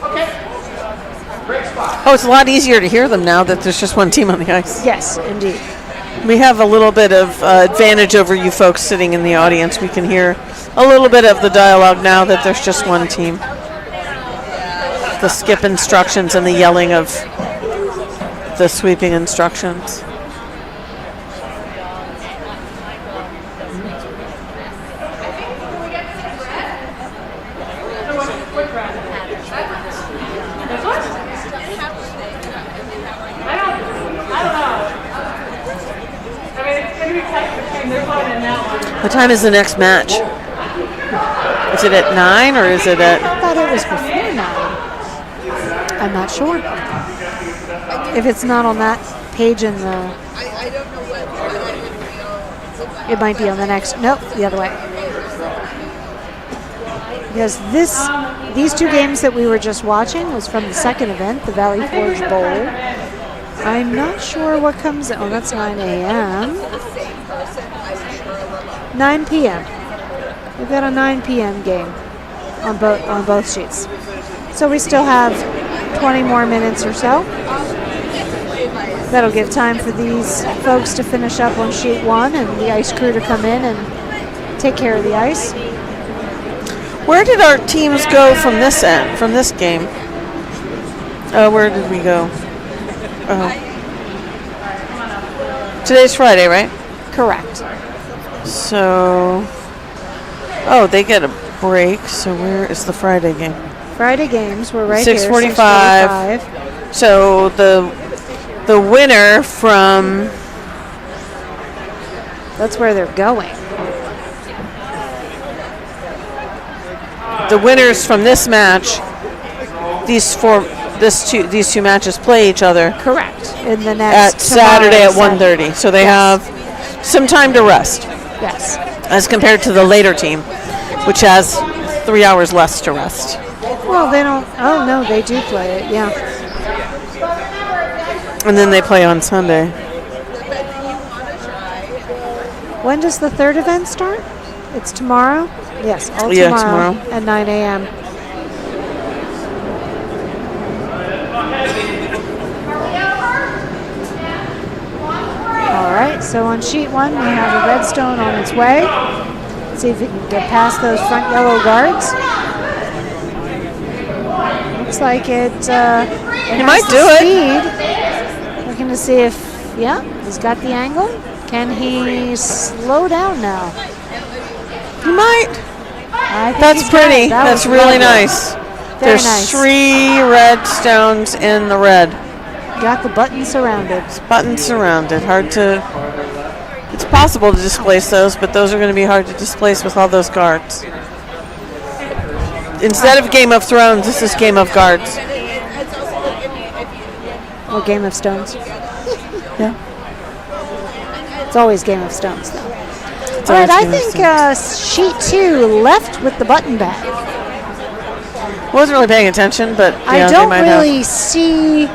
Okay. Great spot. Oh, it's a lot easier to hear them now that there's just one team on the ice. Yes, indeed. We have a little bit of advantage over you folks sitting in the audience. We can hear a little bit of the dialogue now that there's just one team. The skip instructions and the yelling of the sweeping instructions. What time is the next match? Is it at 9 or is it I at... thought it was before 9. I'm not sure. If it's not on that page in the... I don't know what I would feel. It might be on the next... Nope, the other way. Because these 2 games that we were just watching was from the second event, the Valley Forge Bowl. I'm not sure what comes... Oh, that's 9 a.m. 9 p.m. We've got a 9 p.m. game on both sheets. So we still have 20 more minutes or so. That'll give time for these folks to finish up on sheet 1 and the ice crew to come in and take care of the ice. Where did our teams go from this end, from this game? Where did we go? Today's Friday, right? Correct. So, they get a break. So where is the Friday game? Friday games were right 6:45. here. 6:45. So the winner from... That's where they're going. The winners from this match, these two matches play each other. Correct. In the next At Saturday at tomorrow, 1:30. So they have some time to rest. Yes. As compared to the later team, which has 3 hours less to rest. Well, they don't. Oh no, they do play it. Yeah. And then they play on Sunday. When does the third event start? It's tomorrow? Yes, all Yeah, tomorrow, tomorrow. at 9 a.m. All right, So on sheet 1, we have a redstone on its way. Let's see if it can get past those front yellow guards. Looks like it might do it. Speed. Looking to see if, he's got the angle. Can he slow down now? He might. I think That's he's got it. pretty. That That's was really lovely. nice. Very There's nice. 3 red stones in the red. Got the button surrounded. Button surrounded. Hard to. It's possible to displace those, but those are going to be hard to displace with all those guards. Instead of Game of Thrones, this is Game of Guards. Or Game of Stones. Yeah. It's always Game of Stones, though. It's All right, always I Game of think sheet 2 left with the button bag. Wasn't really paying attention, but I they don't might really see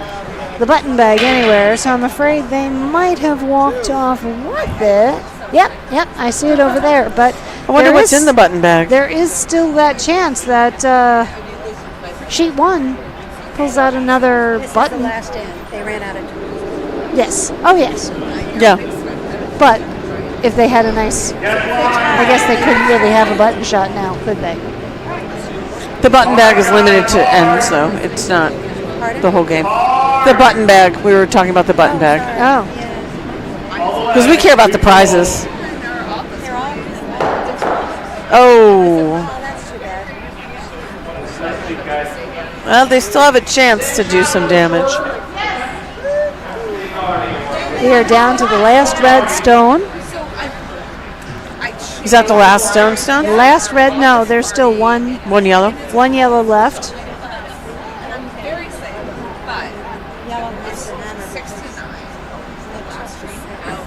the button bag anywhere, so I'm afraid they might have walked off with it. Yep, I see it over there. But I wonder there what's is- in the button bag. There is still that chance that sheet 1 pulls out another This is button. the last in. They ran out of tools. Yes. Oh, yes. Yeah. But if they had a nice, I guess they couldn't really have a button shot now, could they? The button bag is limited to ends, though. It's not the whole game. The button bag. We were talking about the button bag. Oh. Because we care about the prizes. They're off. Oh. Oh, that's too bad. Well, they still have a chance to do some damage. We are down to the last red stone. Is that the last stone? The last red, no, there's still one yellow? One yellow left. I'm very excited, but Yellow it's is banana. 69. The last street out.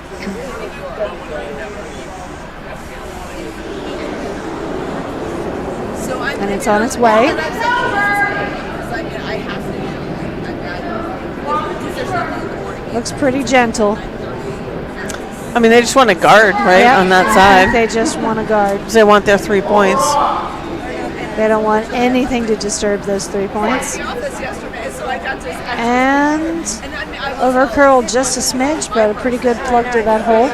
So I'm And it's on its way. I have to. Because there's nothing in the morning. Looks pretty gentle. I mean, they just want a guard, right, Yep, on that I side. think they just want a guard. 'Cause they want their 3 points. They don't want anything to disturb those 3 points. I was in the office yesterday, so I got to. And I was over curled just a smidge, but a pretty good plug to that hole.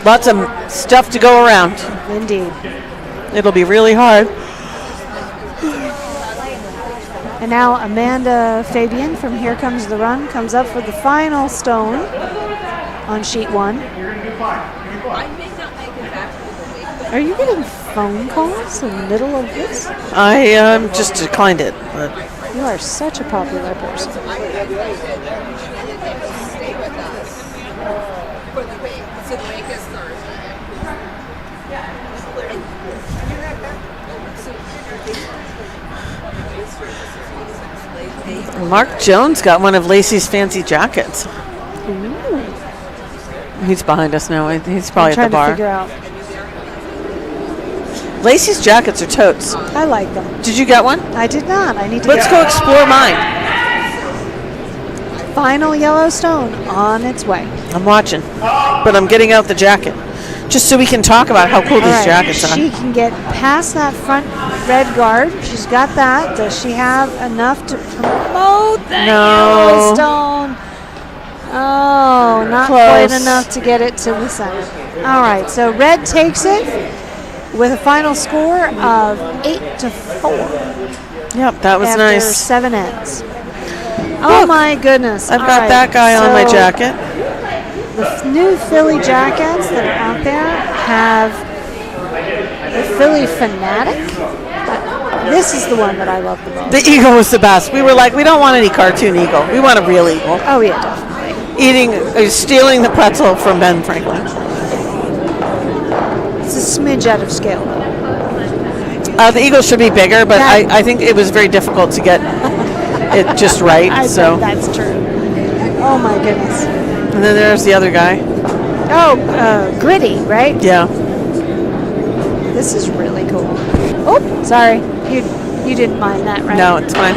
Lots of stuff to go around. Indeed. It'll be really hard. And now Amanda Fabian from Here Comes the Run comes up for the final stone on sheet 1. I may not make it back to the week, but Are you getting phone calls in the middle of this? I just declined it. But You are such a popular person. I invited they will stay with us for the week. So the week is Thursday. Mark Jones got one of Lacey's fancy jackets. He's behind us now. He's probably I'm at the trying to bar. figure out. Lacey's jackets are totes. I like them. Did you get one? I did not. I need to Let's get go explore mine. final yellow stone on its way. I'm watching, but I'm getting out the jacket just so we can talk about how cool All these right, jackets are. she can get past that front red guard. She's got that. Does she have enough to promote the yellow stone? Oh, not Close. quite enough to get it to the center. All right, so red takes it with a final score of 8-4 Yep, that was after nice. 7 ends. Oh my goodness. I've All got right, that guy on my so jacket. The new Philly jackets that are out there have the Philly Fanatic. This is the one that I love the most. The eagle was the best. We were like, we don't want any cartoon eagle. We want a real eagle. Oh yeah, definitely. Stealing the pretzel from Ben Franklin. It's a smidge out of scale though. The eagle should be bigger, but That- I think it was very difficult to get it just right. I So, think that's true. Oh my goodness. and then there's the other guy. Oh, gritty, right? Yeah. This is really cool. Oh, sorry. You didn't mind that, right? No, it's fine.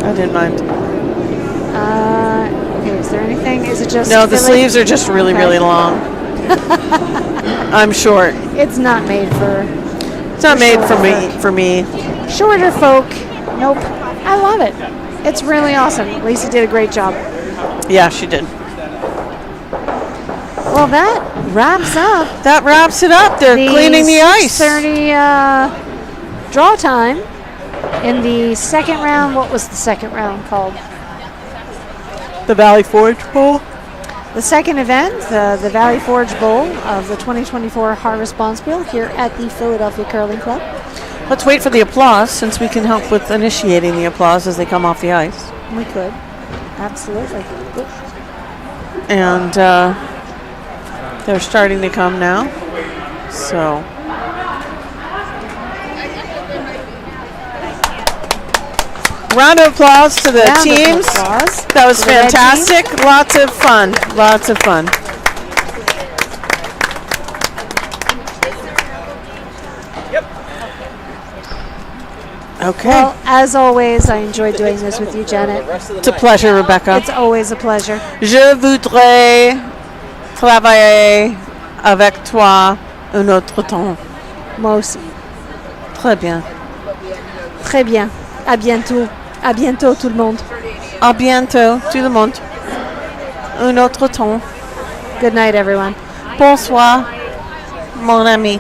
I didn't mind. Okay, is there anything? Is it just No, the Philly? sleeves are just really, Okay. really long. I'm short. It's not made for. It's not made for me. folk. For me. Shorter folk. Nope. I love it. It's really awesome. Lisa did a great job. Yeah, she did. Well, that wraps up That wraps it up. They're cleaning the ice. 6:30 draw time in the second round. What was the second round called? The Valley Forge Bowl. The second event, the Valley Forge Bowl of the 2024 Harvest Bonspiel here at the Philadelphia Curling Club. Let's wait for the applause since we can help with initiating the applause as they come off the ice. We could. Absolutely. And they're starting to come now. So. Round of applause to the teams. That was fantastic. Lots of fun. Lots of fun. Okay. Well, as always, I enjoy doing this with you, Janet. It's a pleasure, Rebecca. It's always a pleasure. Je voudrais travailler avec toi un autre temps. Moi aussi. Très bien. Très bien. À bientôt. À bientôt, tout le monde. À bientôt, tout le monde. Un autre temps. Good night, everyone. Bonsoir, mon ami.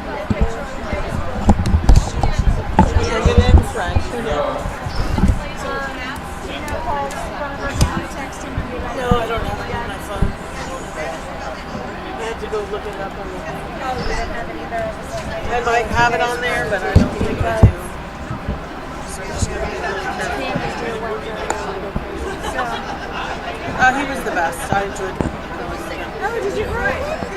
I might have it on there, but I don't think I do. He was the best. I enjoyed it. Oh, did you cry?